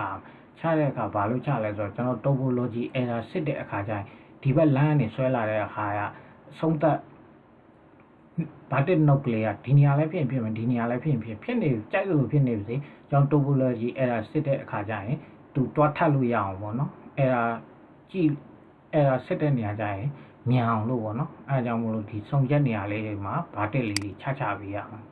တဲ့အခါဘာလို့ချလဲဆိုတော့ကျွန်တော် topology error စစ်တဲ့အခါကျရင်ဒီဘက်လမ်းကနေဆွဲလာတဲ့အခါကဆုံးသက် vertex node လေးကဒီနေရာလည်းဖြစ်မယ်ဒီနေရာလည်းဖြစ်နေကြိုက်လို့ဖြစ်နေပြီကျွန်တော် topology error စစ်တဲ့အခါကျရင်သူတွားထပ်လို့ရအောင်ပေါ့နော် error ကြည့် error စစ်တဲ့နေရာကျရင်မြန်အောင်လို့ပေါ့နော်အဲအကြောင်းမလို့ဒီစုံချက်နေရာလေးတွေမှာ vertex လေးတွေချပေးရအောင်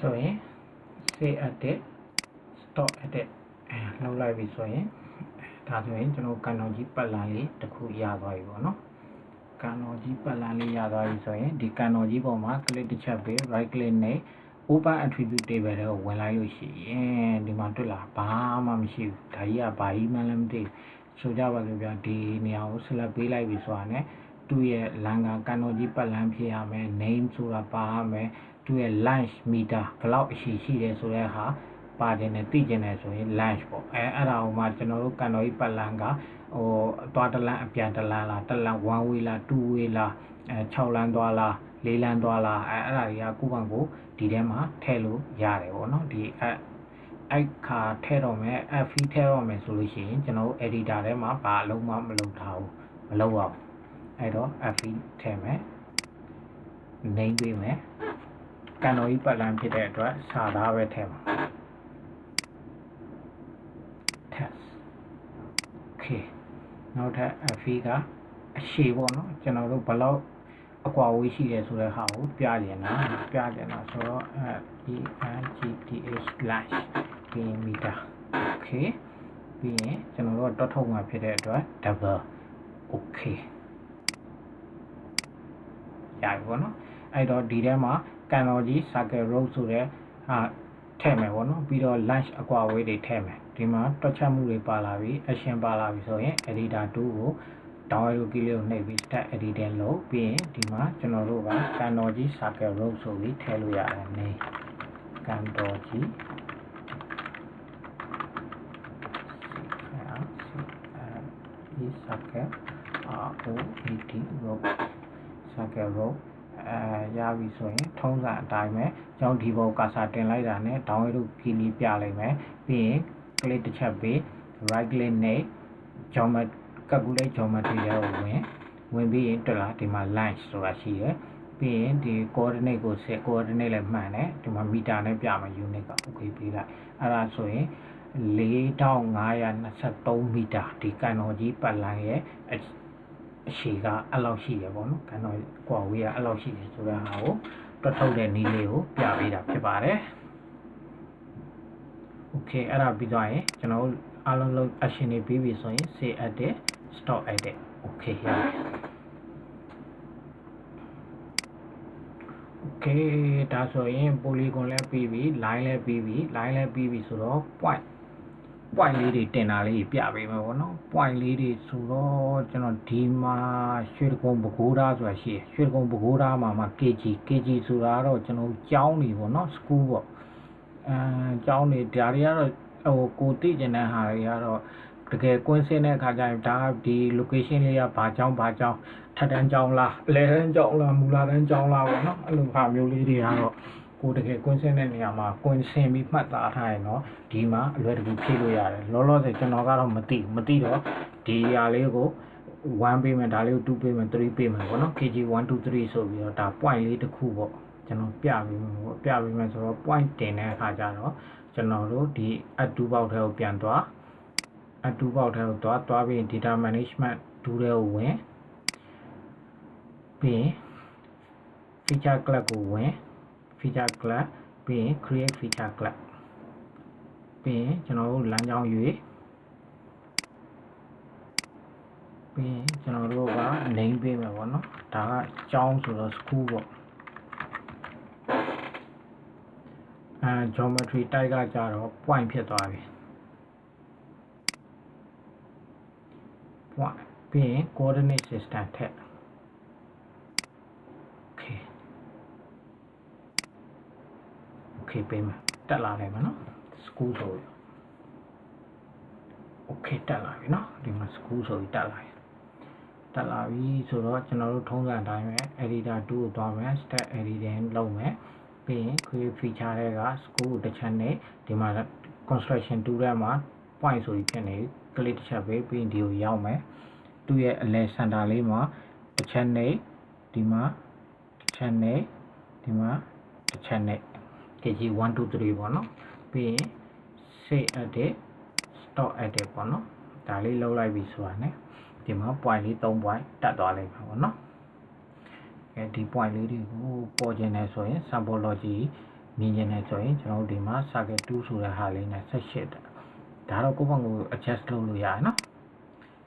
ဆိုရင် save edit stop edit လောက်လိုက်ပြီဆိုရင်ဒါဆိုရင်ကျွန်တော် Kanoji ပတ်လန်းလေးတစ်ခုရသွားပြီပေါ့နော် Kanoji ပတ်လန်းလေးရသွားပြီဆိုရင်ဒီ Kanoji ပေါ်မှာ click တစ်ချက်ပေး right click နဲ့ open attribute table တွေကိုဝင်လိုက်လို့ရှိရင်ဒီမှာတွေ့လားဘာမှမရှိဘူးဒါကြီးကဘာကြီးမှလည်းမသိဘူးဆိုကြပါစို့ဗျာဒီနေရာကို select ပေးလိုက်ပြီဆိုတာနဲ့သူ့ရဲ့လမ်းက Kanoji ပတ်လန်းဖြစ်ရမယ် name ဆိုတာပါရမယ်သူ့ရဲ့ lunch meter ဘယ်လောက်အရှိရှိတယ်ဆိုတဲ့ဟာပါတယ်နဲ့သိကျင်တယ်ဆိုရင် lunch ပေါ့အဲ့ဒါဟိုမှာကျွန်တော်တို့ Kanoji ပတ်လန်းကသွားတလန်းအပြန်တလန်းလားတလန်း one way လား two way လား6လမ်းသွားလား4လမ်းသွားလားအဲ့ဒါတွေကကိုယ့်ဘက်ကိုဒီထဲမှာထည့်လို့ရတယ်ပေါ့နော်ဒီအဲ့ခါထည့်တော့မယ် fee ထည့်တော့မယ်ဆိုလို့ရှိရင်ကျွန်တော်တို့ editor ထဲမှာဘာအလုံးမှမလုပ်ထားဘူးမလုပ်အောင်အဲ့တော့ fee ထည့်မယ် name ပေးမယ် Kanoji ပတ်လန်းဖြစ်တဲ့အတွက်စာသားပဲထည့်ပါ test okay နောက်ထပ် fee ကအရှိပေါ့နော်ကျွန်တော်တို့ဘယ်လောက်အကွာဝေးရှိတယ်ဆိုတဲ့ဟာကိုပြကျင်တာဆိုတော့ENGTH slash ပြီးရင် meter okay ပြီးရင်ကျွန်တော်တို့တော့ထုတ်မှာဖြစ်တဲ့အတွက် double okay ရပြီပေါ့နော်အဲ့တော့ဒီထဲမှာ Kanoji circle road ဆိုတဲ့ဟာထည့်မယ်ပေါ့နော်ပြီးတော့ lunch အကွာဝေးတွေထည့်မယ်ဒီမှာတွက်ချက်မှုတွေပါလာပြီ action ပါလာပြီဆိုရင် editor 2ကို down arrow key လေးကိုနှိပ်ပြီး start editing လုပ်ပြီးရင်ဒီမှာကျွန်တော်တို့က Kandoji circle row ဆိုပြီးထည့်လို့ရတယ်နေ Kandoji circle row circle row ရပြီဆိုရင်ထုံးစံအတိုင်းပဲကျွန်တော်ဒီဘုတ်ကာစာတင်လိုက်တာနဲ့ down arrow key လေးပြလိုက်မယ်ပြီးရင် click တစ်ချက်ပေး right click နဲ့ calculate geometry ရကိုဝင်ပြီးရင်တက်လာဒီမှာ line ဆိုတာရှိတယ်ပြီးရင်ဒီ coordinate ကိုset coordinate လည်းမှန်တယ်ဒီမှာ meter နဲ့ပြမယ် unit က okay ပေးလိုက်အဲ့ဒါဆိုရင်4523 မီတာဒီကန်တော်ကြီးပတ်လမ်းရဲ့အရှည်ကအဲ့လောက်ရှိတယ်ပေါ့နော်ကန်တော်ကွာဝေးကအဲ့လောက်ရှိတယ်ဆိုတဲ့ဟာကိုတွက်ထုတ်တဲ့နည်းလေးကိုပြပေးတာဖြစ်ပါတယ် okay အဲ့ဒါပြီးသွားရင်ကျွန်တော်တို့အားလုံးလုံး action တွေပြီးပြီဆိုရင် save edit stop edit okay ရပြီ okay ဒါဆိုရင် polygon လည်းပြီးပြီ line လည်းပြီးပြီ line လည်းပြီးပြီဆိုတော့ point လေးတွေတင်တာလေးပြပေးမယ်ပေါ့နော် point လေးတွေဆိုတော့ကျွန်တော်ဒီမှာရွှေတကုံပကိုးသားဆိုတာရှိတယ်ရွှေတကုံပကိုးသားမှာ kg ဆိုတာတော့ကျွန်တော်ကျောင်းနေပေါ့နော် school ပေါ့ကျောင်းနေဒါတွေကတော့ဟိုကိုသိကျင်တဲ့ဟာတွေကတော့တကယ်ကွင်းစင်းတဲ့အခါကျရင်ဒါဒီ location လေးကဘာကျောင်းထပ်တန်းကျောင်းလားအလယ်တန်းကျောင်းလားမူလာတန်းကျောင်းလားပေါ့နော်အဲ့လိုဟာမျိုးလေးတွေကတော့ကိုတကယ်ကွင်းစင်းတဲ့နေရာမှာကွင်းစင်းပြီးမှတ်သားထားရင်တော့ဒီမှာအလွယ်တကူဖြည့်လို့ရတယ်လောလောဆယ်ကျွန်တော်ကတော့မသိတော့ဒီဟာလေးကို1ပေးမယ်ဒါလေးကို2ပေးမယ်3ပေးမယ်ပေါ့နော် kg 1 2 3ဆိုပြီးတော့ဒါ point လေးတစ်ခုပေါ့ကျွန်တော်ပြပေးမယ်ဆိုတော့ point တင်တဲ့အခါကျတော့ကျွန်တော်တို့ဒီ add to ပေါက်ထဲကိုပြန်သွား add to ပေါက်ထဲကိုသွားပြီး data management 2ထဲကိုဝင်ပြီး feature class ကိုဝင် feature class ပြီးရင် create feature class ပြီးရင်ကျွန်တော်တို့လမ်းကြောင်းရွေးပြီးရင်ကျွန်တော်တို့က name ပေးမယ်ပေါ့နော်ဒါကကျောင်းဆိုတော့ school ပေါ့geometry type ကကြတော့ point ဖြစ်သွားပြီ point ပြီးရင် coordinate system ထက်okay ပေးမယ်တက်လာတယ်မနော် school ဆိုရ okay တက်လာပြီနော်ဒီမှာ school ဆိုပြီးတက်လာပြီဆိုတော့ကျွန်တော်တို့ထုံးစံအတိုင်းပဲ editor 2ကိုသွားမယ် step editing လုပ်မယ်ပြီးရင် create feature တွေက school ကိုတစ်ချက်နဲ့ဒီမှာ construction 2ထဲမှာ point ဆိုပြီးဖြစ်နေ click တစ်ချက်ပေးပြီးရင်ဒီကိုရောက်မယ်သူ့ရဲ့အလဲ center လေးမှာတစ်ချက်နဲ့ဒီမှာတစ်ချက်နဲ့ဒီမှာတစ်ချက်နဲ့kg 1 2 3ပေါ့နော်ပြီးရင် save edit stop edit ပေါ့နော်ဒါလေးလောက်လိုက်ပြီဆိုတာ ਨੇ ဒီမှာ point လေး3 point တက်သွားလိမ့်မယ်ပေါ့နော်ဒီ point လေးတွေကိုပေါ်ကျင်နေဆိုရင် symbology မြင်ကျင်နေဆိုရင်ကျွန်တော်တို့ဒီမှာ circle 2ဆိုတဲ့ဟာလေးနဲ့ဆက်ရှစ်တယ်ဒါတော့ကိုယ့်ဘက်ကို adjust လုပ်လို့ရတယ်နော်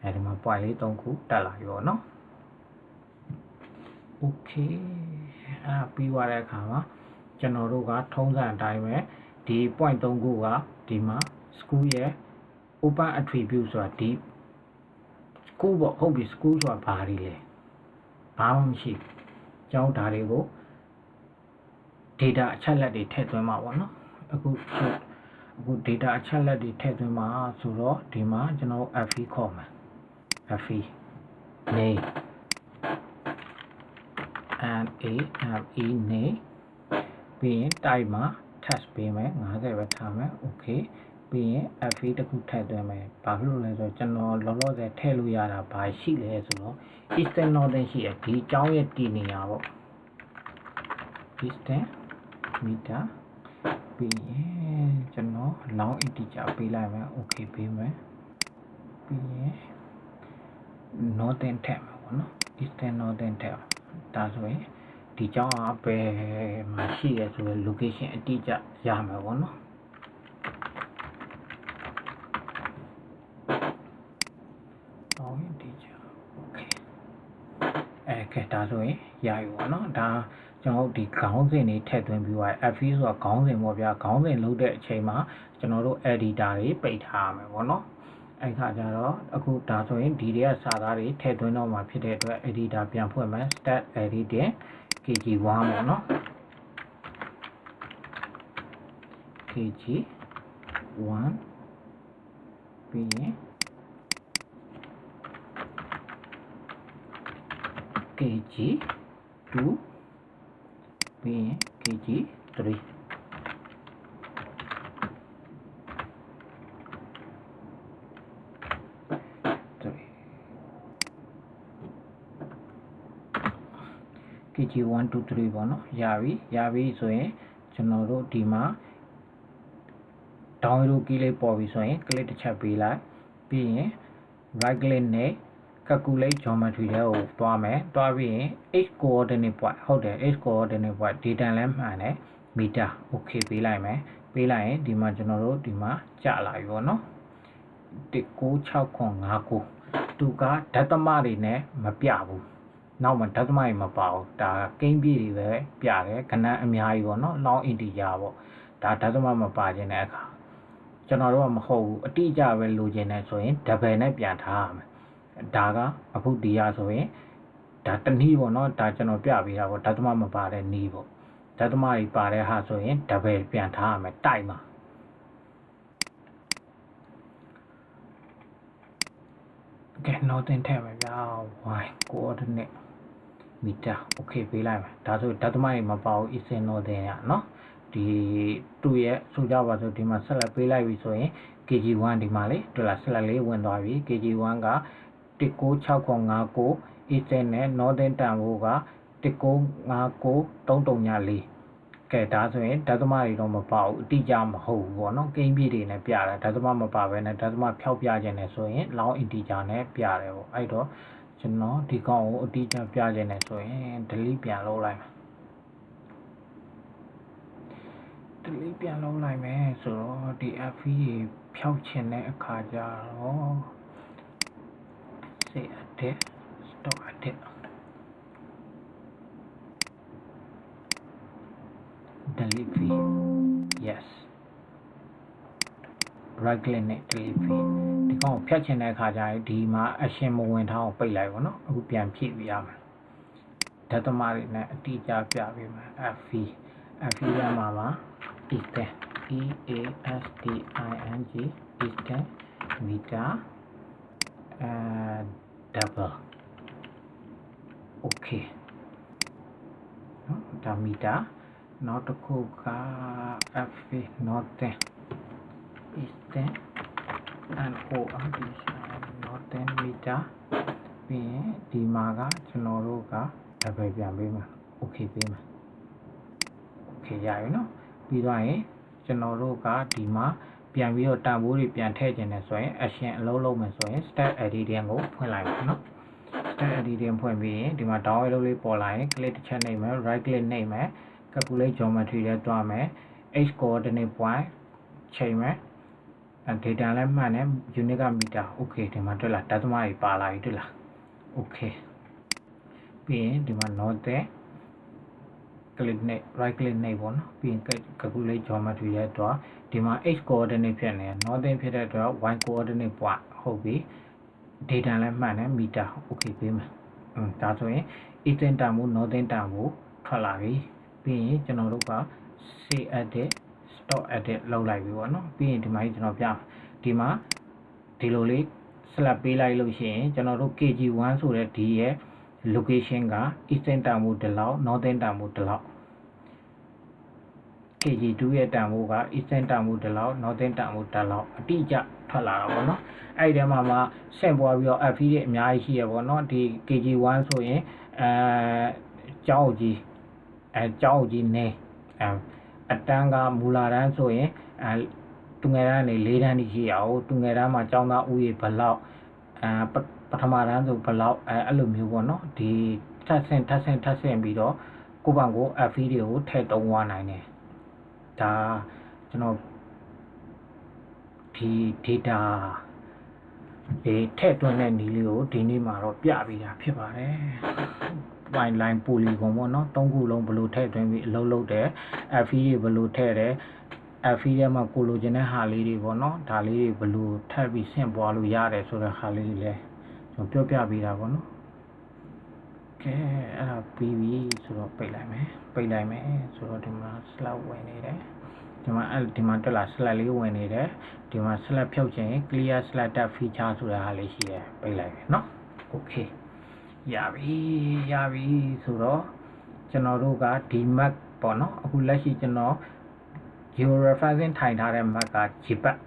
အဲဒီမှာ point လေး3ခုတက်လာပြီပေါ့နော် okay ပြီးသွားတဲ့အခါမှာကျွန်တော်တို့ကထုံးစံအတိုင်းပဲဒီ point 3ခုကဒီမှာ school ရဲ့ open attribute ဆိုတာဒီ school ပေါ့ဟုတ်ပြီ school ဆိုတာဘာတွေလဲဘာမှမရှိကျောင်းဒါတွေကို data အချက်လက်တွေထည့်သွင်းမှာပေါ့နော်အခု data အချက်လက်တွေထည့်သွင်းမှာဆိုတော့ဒီမှာကျွန်တော် fe ခေါ်မယ် fe name and e name ပြီးရင် type မှာ text ပေးမယ်50ပဲထားမယ် okay ပြီးရင် fe တခုထည့်သွင်းမယ်ဘာဖြစ်လို့လဲဆိုတော့ကျွန်တော်လောလောဆယ်ထည့်လို့ရတာဘာရှိလဲဆိုတော့ eastern northern ရှိတယ်ဒီအကြောင်းရဲ့တည်နေရပေါ့ eastern meter ပြီးရင်ကျွန်တော် long integer ပေးလိုက်မယ် okay ပေးမယ်ပြီးရင် northern ထည့်မှာပေါ့နော် eastern northern ထည့်ဒါဆိုရင်ဒီကျောင်းအပဲမှာရှိရဆိုရင် location အတိအကျရမှာပေါ့နော် long integer okay ကဲဒါဆိုရင်ရပြီပေါ့နော်ဒါကျွန်တော်ဒီခေါင်းစဉ်တွေထည့်သွင်းပြီးသွား fe ဆိုတာခေါင်းစဉ်ပေါ့ဗျာခေါင်းစဉ်လုပ်တဲ့အချိန်မှာကျွန်တော်တို့ editor တွေပိတ်ထားရမယ်ပေါ့နော် အဲ့ခါကျတော့အခုဒါဆိုရင်ဒီတွေကစာသားတွေထည့်သွင်းတော့မှာဖြစ်တဲ့အတွက် editor ပြန်ဖွင့်မယ် start editing kg1 ပေါ့နော် kg1 ပြီးရင် kg2 ပြီးရင် kg3 kg1 2 3ပေါ့နော်ရပြီဆိုရင်ကျွန်တော်တို့ဒီမှာ down arrow key လေးပေါ်ပြီဆိုရင် click တစ်ချက်ပေးလိုက်ပြီးရင် right click နဲ့ calculate geometry လေးကိုတွားမယ်တွားပြီးရင် x coordinate point ဟုတ်တယ် x coordinate point data လည်းမှန်တယ် meter okay ပေးလိုက်မယ်ပေးလိုက်ရင်ဒီမှာကျွန်တော်တို့ဒီမှာကျလာပြီပေါ့နော်19659သူကဓာတ်သမတွေနဲ့မပြဘူးနောက်မှာဓာတ်သမတွေမပါဘူးဒါကိန်းပြည့်တွေပဲပြတယ်ခဏအများကြီးပေါ့နော် long integer ပေါ့ဒါဓာတ်သမမပါခြင်းတဲ့အခါကျွန်တော်တို့ကမဟုတ်ဘူးအတိအကျပဲလိုချင်တယ်ဆိုရင် double နဲ့ပြန်ထားရမယ်ဒါကအခုဒီရဆိုရင်ဒါတနည်းပေါ့နော်ဒါကျွန်တော်ပြပေးတာပေါ့ဓာတ်သမမပါတဲ့နည်းပေါ့ဓာတ်သမတွေပါတဲ့ဟာဆိုရင် double ပြန်ထားရမယ်တိုက်မှာကဲ nothing ထည့်မယ်ဗျာ y coordinate meter okay ပေးလိုက်မယ်ဒါဆိုဓာတ်သမတွေမပါဘူး is nothing ရနော်ဒီသူ့ရဲ့ဆိုကြပါစို့ဒီမှာဆက်လက်ပေးလိုက်ပြီဆိုရင် kg1 ဒီမှာလေဒေါ်လာဆက်လက်လေးဝင်သွားပြီ kg1 က19659 is နဲ့ northern တန်ဖိုးက1959334ကဲဒါဆိုရင်ဓာတ်သမတွေတော့မပါဘူးအတိအကျမဟုတ်ဘူးပေါ့နော်ကိန်းပြည့်တွေနဲ့ပြတာဓာတ်သမမပါဘဲနဲ့ဓာတ်သမဖြောက်ပြခြင်းနဲ့ဆိုရင် long integer နဲ့ပြတယ်ပေါ့အဲ့တော့ကျွန်တော်ဒီကောင်ကိုအတိအကျပြခြင်းနဲ့ဆိုရင် delete ပြန်လုပ်လိုက်မယ်delete ပြန်လုပ်လိုက်မယ်ဆိုတော့ဒီ FE ဖြောက်ခြင်းတဲ့အခါကျတော့ save edit stop edit delete fee yes right click နဲ့ delete fee ဒီကောင်ဖြတ်ချင်တဲ့အခါကျရင်ဒီမှာ action မဝင်ထားအောင်ပိတ်လိုက်ပါတော့အခုပြန်ဖြည့်ပြရမယ်ဓာတ်သမတွေနဲ့အတိအကျပြပေးမယ် FE ရမှာပါ easting easting meter double okay နော်ဒါ meter နောက်တစ်ခုက FE nothing easting and nothing meter ပြီးရင်ဒီမှာကကျွန်တော်တို့က double ပြန်ပေးမှာ okay ပေးမှာ okay ရပြီနော်ပြီးတော့ရင်ကျွန်တော်တို့ကဒီမှာပြန်ပြီးတော့တန်ဖိုးတွေပြန်ထည့်ခြင်းနဲ့ဆိုရင် action အလုံးလုံးမယ်ဆိုရင် start editing ကိုဖွင့်လိုက်ပါနော် start editing ဖွင့်ပြီးရင်ဒီမှာ down arrow လေးပေါ်လာရင် click တစ်ချက်နှိပ်မယ် right click နှိပ်မယ် calculate geometry လေးတွားမယ် x coordinate point ချိန်မယ် data လည်းမှန်တယ် unit က meter okay ဒီမှာတွေ့လားဓာတ်သမတွေပါလာပြီတွေ့လား okay ပြီးရင်ဒီမှာ note click နဲ့ right click နဲ့ပေါ့နော်ပြီးရင် calculate geometry ရဲ့တော့ဒီမှာ x coordinate ဖြစ်နေတယ် northern ဖြစ်တဲ့အတွက် y coordinate point ဟုတ်ပြီ data လည်းမှန်တယ် meter okay ပေးမယ်ဒါဆိုရင် eastern တန်ဖိုး northern တန်ဖိုးထွက်လာပြီပြီးရင်ကျွန်တော်တို့က save edit stop edit လုပ်လိုက်ပြီပေါ့နော်ပြီးရင်ဒီမှာကျွန်တော်ပြဒီမှာဒီလိုလေး select ပေးလိုက်လို့ရှိရင်ကျွန်တော်တို့ kg1 ဆိုတဲ့ဒီရဲ့ location က eastern တန်ဖိုးဒီလောက် northern တန်ဖိုးဒီလောက် kg2 ရဲ့တန်ဖိုးက eastern တန်ဖိုးဒီလောက် northern တန်ဖိုးဒီလောက်အတိအကျထွက်လာတာပေါ့နော်အဲ့ဒီထဲမှာဆင့်ပွားပြီးတော့ FE တွေအများကြီးရှိရပေါ့နော်ဒီ kg1 ဆိုရင်ကြောက်ကြီးနေအတန်းကမူလာတန်းဆိုရင်သူငယ်တန်းနေ၄တန်းရှိရအောင်သူငယ်တန်းမှာကျောင်းသားဦးရေဘလောက်ပထမတန်းဆိုဘလောက်အဲ့လိုမျိုးပေါ့နော်ဒီထပ်ဆင့်ပြီးတော့ကိုယ့်ဘက်ကို FE တွေကိုထည့်သုံးသွားနိုင်တယ်ဒါကျွန်တော်ဒီ data တွေထည့်သွင်းတဲ့နည်းလေးကိုဒီနေ့မှာတော့ပြပေးတာဖြစ်ပါတယ် point line polygon ပေါ့နော်၃ခုလုံးဘယ်လိုထည့်သွင်းပြီးအလုပ်လုပ်တယ် FE တွေဘယ်လိုထည့်တယ် FE မှာကိုလိုချင်တဲ့ဟာလေးတွေပေါ့နော်ဒါလေးတွေဘယ်လိုထပ်ပြီးဆင့်ပွားလို့ရတယ်ဆိုတဲ့ဟာလေးတွေလည်းကျွန်တော်ပြောပြပေးတာပေါ့နော်ကဲအဲ့ဒါပြီးပြီဆိုတော့ပိတ်လိုက်မယ်ဆိုတော့ဒီမှာ slide ဝင်နေတယ်ဒီမှာတက်လာ slide လေးဝင်နေတယ်ဒီမှာ slide ဖြုတ်ချင် clear slide tab feature ဆိုတာဟာလေးရှိတယ်ပိတ်လိုက်မယ်နော် okay ရပြီဆိုတော့ကျွန်တော်တို့ကဒီ map ပေါ့နော်အခုလက်ရှိကျွန်တော် georeferencing ထိုင်ထားတဲ့ map က JPEG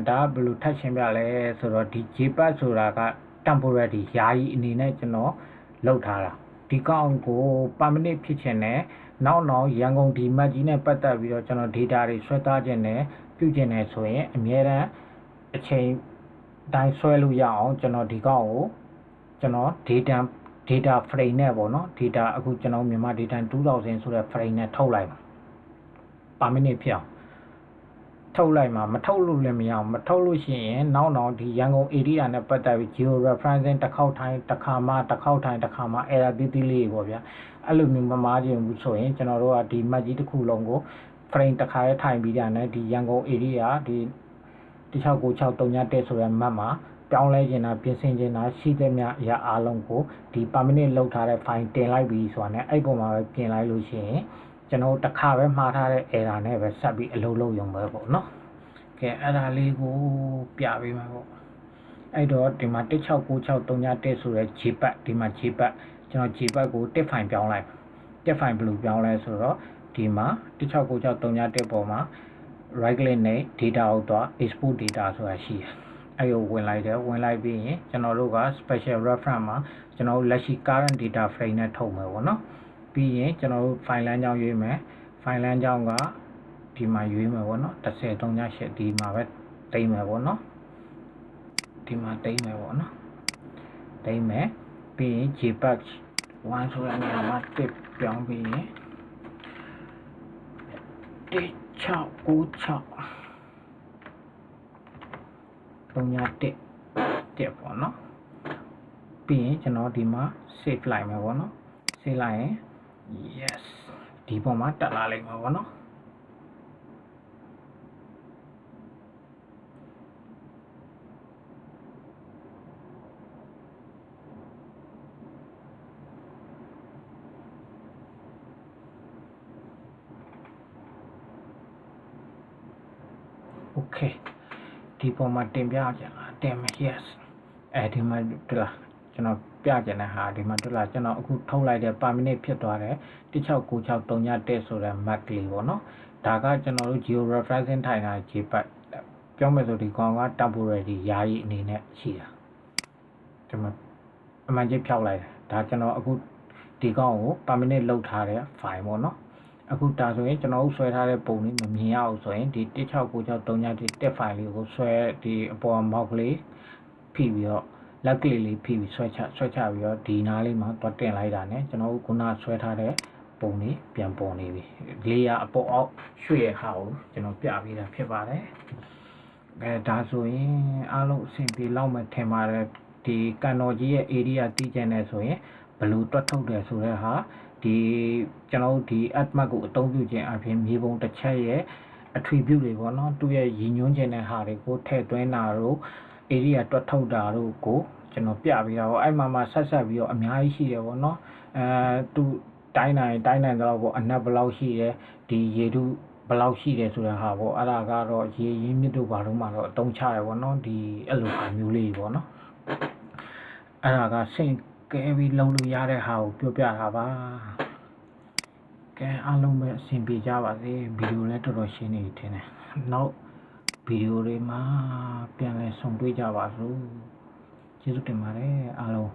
ဒါဘယ်လိုထပ်ရှင်းပြလဲဆိုတော့ဒီ JPEG ဆိုတာက temporary ယာယီအနေနဲ့ကျွန်တော်လောက်ထားတာဒီကောင်ကို permanent ဖြစ်ချင်တယ်နောက်ရန်ကုန်ဒီ map ကြီးနဲ့ပတ်သက်ပြီးတော့ကျွန်တော် data တွေဆွဲသားခြင်းနဲ့ပြုကျင်နေဆိုရင်အများအားအချိန်တိုင်းဆွဲလို့ရအောင်ကျွန်တော်ဒီကောင်ကိုကျွန်တော် data frame နဲ့ပေါ့နော် data အခုကျွန်တော်မြန်မာ data 2000ဆိုတဲ့ frame နဲ့ထုတ်လိုက်ပါminute ဖြစ်အောင်ထုတ်လိုက်မှာမထုတ်လို့လည်းမရအောင်မထုတ်လို့ရှိရင်နောက်ဒီရန်ကုန် area နဲ့ပတ်သက်ပြီး geo referencing တစ်ခေါက်ထိုင်တစ်ခါမှ error တိတိလေးပေါ့ဗျာအဲ့လိုမျိုးမမားခြင်းဘူးဆိုရင်ကျွန်တော်တို့ကဒီ map ကြီးတစ်ခုလုံးကို frame တစ်ခါရဲထိုင်ပြီးတာနဲ့ဒီရန်ကုန် area ဒီ1696331ဆိုတဲ့ map မှာပြောင်းလဲခြင်းတာပြင်ဆင်ခြင်းတာရှိတဲ့မြအရာအားလုံးကိုဒီ permanent လောက်ထားတဲ့ file တင်လိုက်ပြီးဆိုတာနဲ့အဲ့ပုံမှာပဲပြင်လိုက်လို့ရှိရင်ကျွန်တော်တစ်ခါပဲမှားထားတဲ့ error နဲ့ပဲဆက်ပြီးအလုပ်လုပ်ရုံပဲပေါ့နော်ကဲအဲ့ဒါလေးကိုပြပေးမှာပေါ့အဲ့တော့ဒီမှာ1696331ဆိုတဲ့ JPEG ဒီမှာ JPEG ကျွန်တော် JPEG ကိုတစ် file ပြောင်းလိုက်တစ် file ဘယ်လိုပြောင်းလဲဆိုတော့ဒီမှာ1696331ပေါ်မှာ right click နဲ့ data ကိုတော့ export data ဆိုတာရှိတယ်အဲ့ကိုဝင်လိုက်ပြီးရင်ကျွန်တော်တို့က special reference မှာကျွန်တော်တို့လက်ရှိ current data frame နဲ့ထုတ်မယ်ပေါ့နော်ပြီးရင်ကျွန်တော်တို့ file လမ်းကြောင်းရွေးမယ် file လမ်းကြောင်းကဒီမှာရွေးမယ်ပေါ့နော်10.8ဒီမှာပဲတိမ့်မယ်ပေါ့နော်ဒီမှာတိမ့်မယ်ပေါ့နော်တိမ့်မယ်ပြီးရင် JPEG 1ဆိုတဲ့နေရာမှာတစ်ပြောင်းပြီးရင်1696 3.1ပေါ့နော်ပြီးရင်ကျွန်တော်ဒီမှာ save လိုက်မယ်ပေါ့နော် save လိုက်ရင် yes ဒီပေါ်မှာတက်လာလိမ့်မယ်ပေါ့နော်โอเคဒီပေါ်မှာတင်ပြကြလားတင်မယ် yes အဲဒီမှာတွေ့လားကျွန်တော်ပြကြတဲ့ဟာဒီမှာတွေ့လားကျွန်တော်အခုထုတ်လိုက်တဲ့ permanent ဖြစ်သွားတယ်1696331ဆိုတဲ့ map လေးပေါ့နော်ဒါကကျွန်တော်တို့ geo referencing ထိုင်တာ JPEG ပြောမယ်ဆိုဒီကောင်က temporary ယာယီအနေနဲ့ရှိတာဒီမှာအမှန်ကြီးဖြောက်လိုက်တယ်ဒါကျွန်တော်အခုဒီကောင်ကို permanent လောက်ထားတဲ့ file ပေါ့နော်အခုဒါဆိုရင်ကျွန်တော်တို့ဆွဲထားတဲ့ပုံလေးမမြင်ရအောင်ဆိုရင်ဒီ1696331တက် file လေးကိုဆွဲဒီအပေါ်မောက်ကလေးဖိပြီးတော့လက်ကလေးဖိပြီးဆွဲချပြီးတော့ဒီနားလေးမှာတော့တင်လိုက်တာနဲ့ကျွန်တော်တို့ခုနဆွဲထားတဲ့ပုံလေးပြန်ပေါ်နေပြီလေးရအပေါ်အောက်ရွှေ့ရဟာကိုကျွန်တော်ပြပေးတာဖြစ်ပါတယ်ဒါဆိုရင်အားလုံးအဆင်ပြေလောက်မှထင်ပါတယ်ဒီကန်တော်ကြီးရဲ့ area တည်ကျန်နေဆိုရင်ဘယ်လိုတွက်ထုတ်တယ်ဆိုတဲ့ဟာဒီကျွန်တော်တို့ဒီ admap ကိုအသုံးပြုခြင်းအပြင်မြေပုံတစ်ချက်ရဲ့ attribute တွေပေါ့နော်သူ့ရဲ့ရည်ညွှန်းခြင်းတဲ့ဟာတွေကိုထည့်သွင်းတာတို့ area တွက်ထုတ်တာတို့ကိုကျွန်တော်ပြပေးတာပေါ့အဲ့မှာဆက်ပြီးတော့အများကြီးရှိတယ်ပေါ့နော်သူတိုင်းနိုင်တော့ပေါ့အနက်ဘယ်လောက်ရှိတယ်ဒီရေတုဘယ်လောက်ရှိတယ်ဆိုတဲ့ဟာပေါ့အဲ့ဒါကတော့ရေရင်းမြစ်တို့ဘာလို့မှတော့အတုံးချတယ်ပေါ့နော်ဒီအဲ့လိုဟာမျိုးလေးပေါ့နော်အဲ့ဒါကစင်ကဲပြီးလုံးလို့ရတဲ့ဟာကိုပြောပြတာပါကဲအားလုံးပဲအဆင်ပြေကြပါစေဗီဒီယိုလည်းတော်တော်ရှင်းနေထင်တယ်နောက်ဗီဒီယိုတွေမှာပြန်လည်ဆုံတွေ့ကြပါစို့ကျေးဇူးတင်ပါတယ်အားလုံး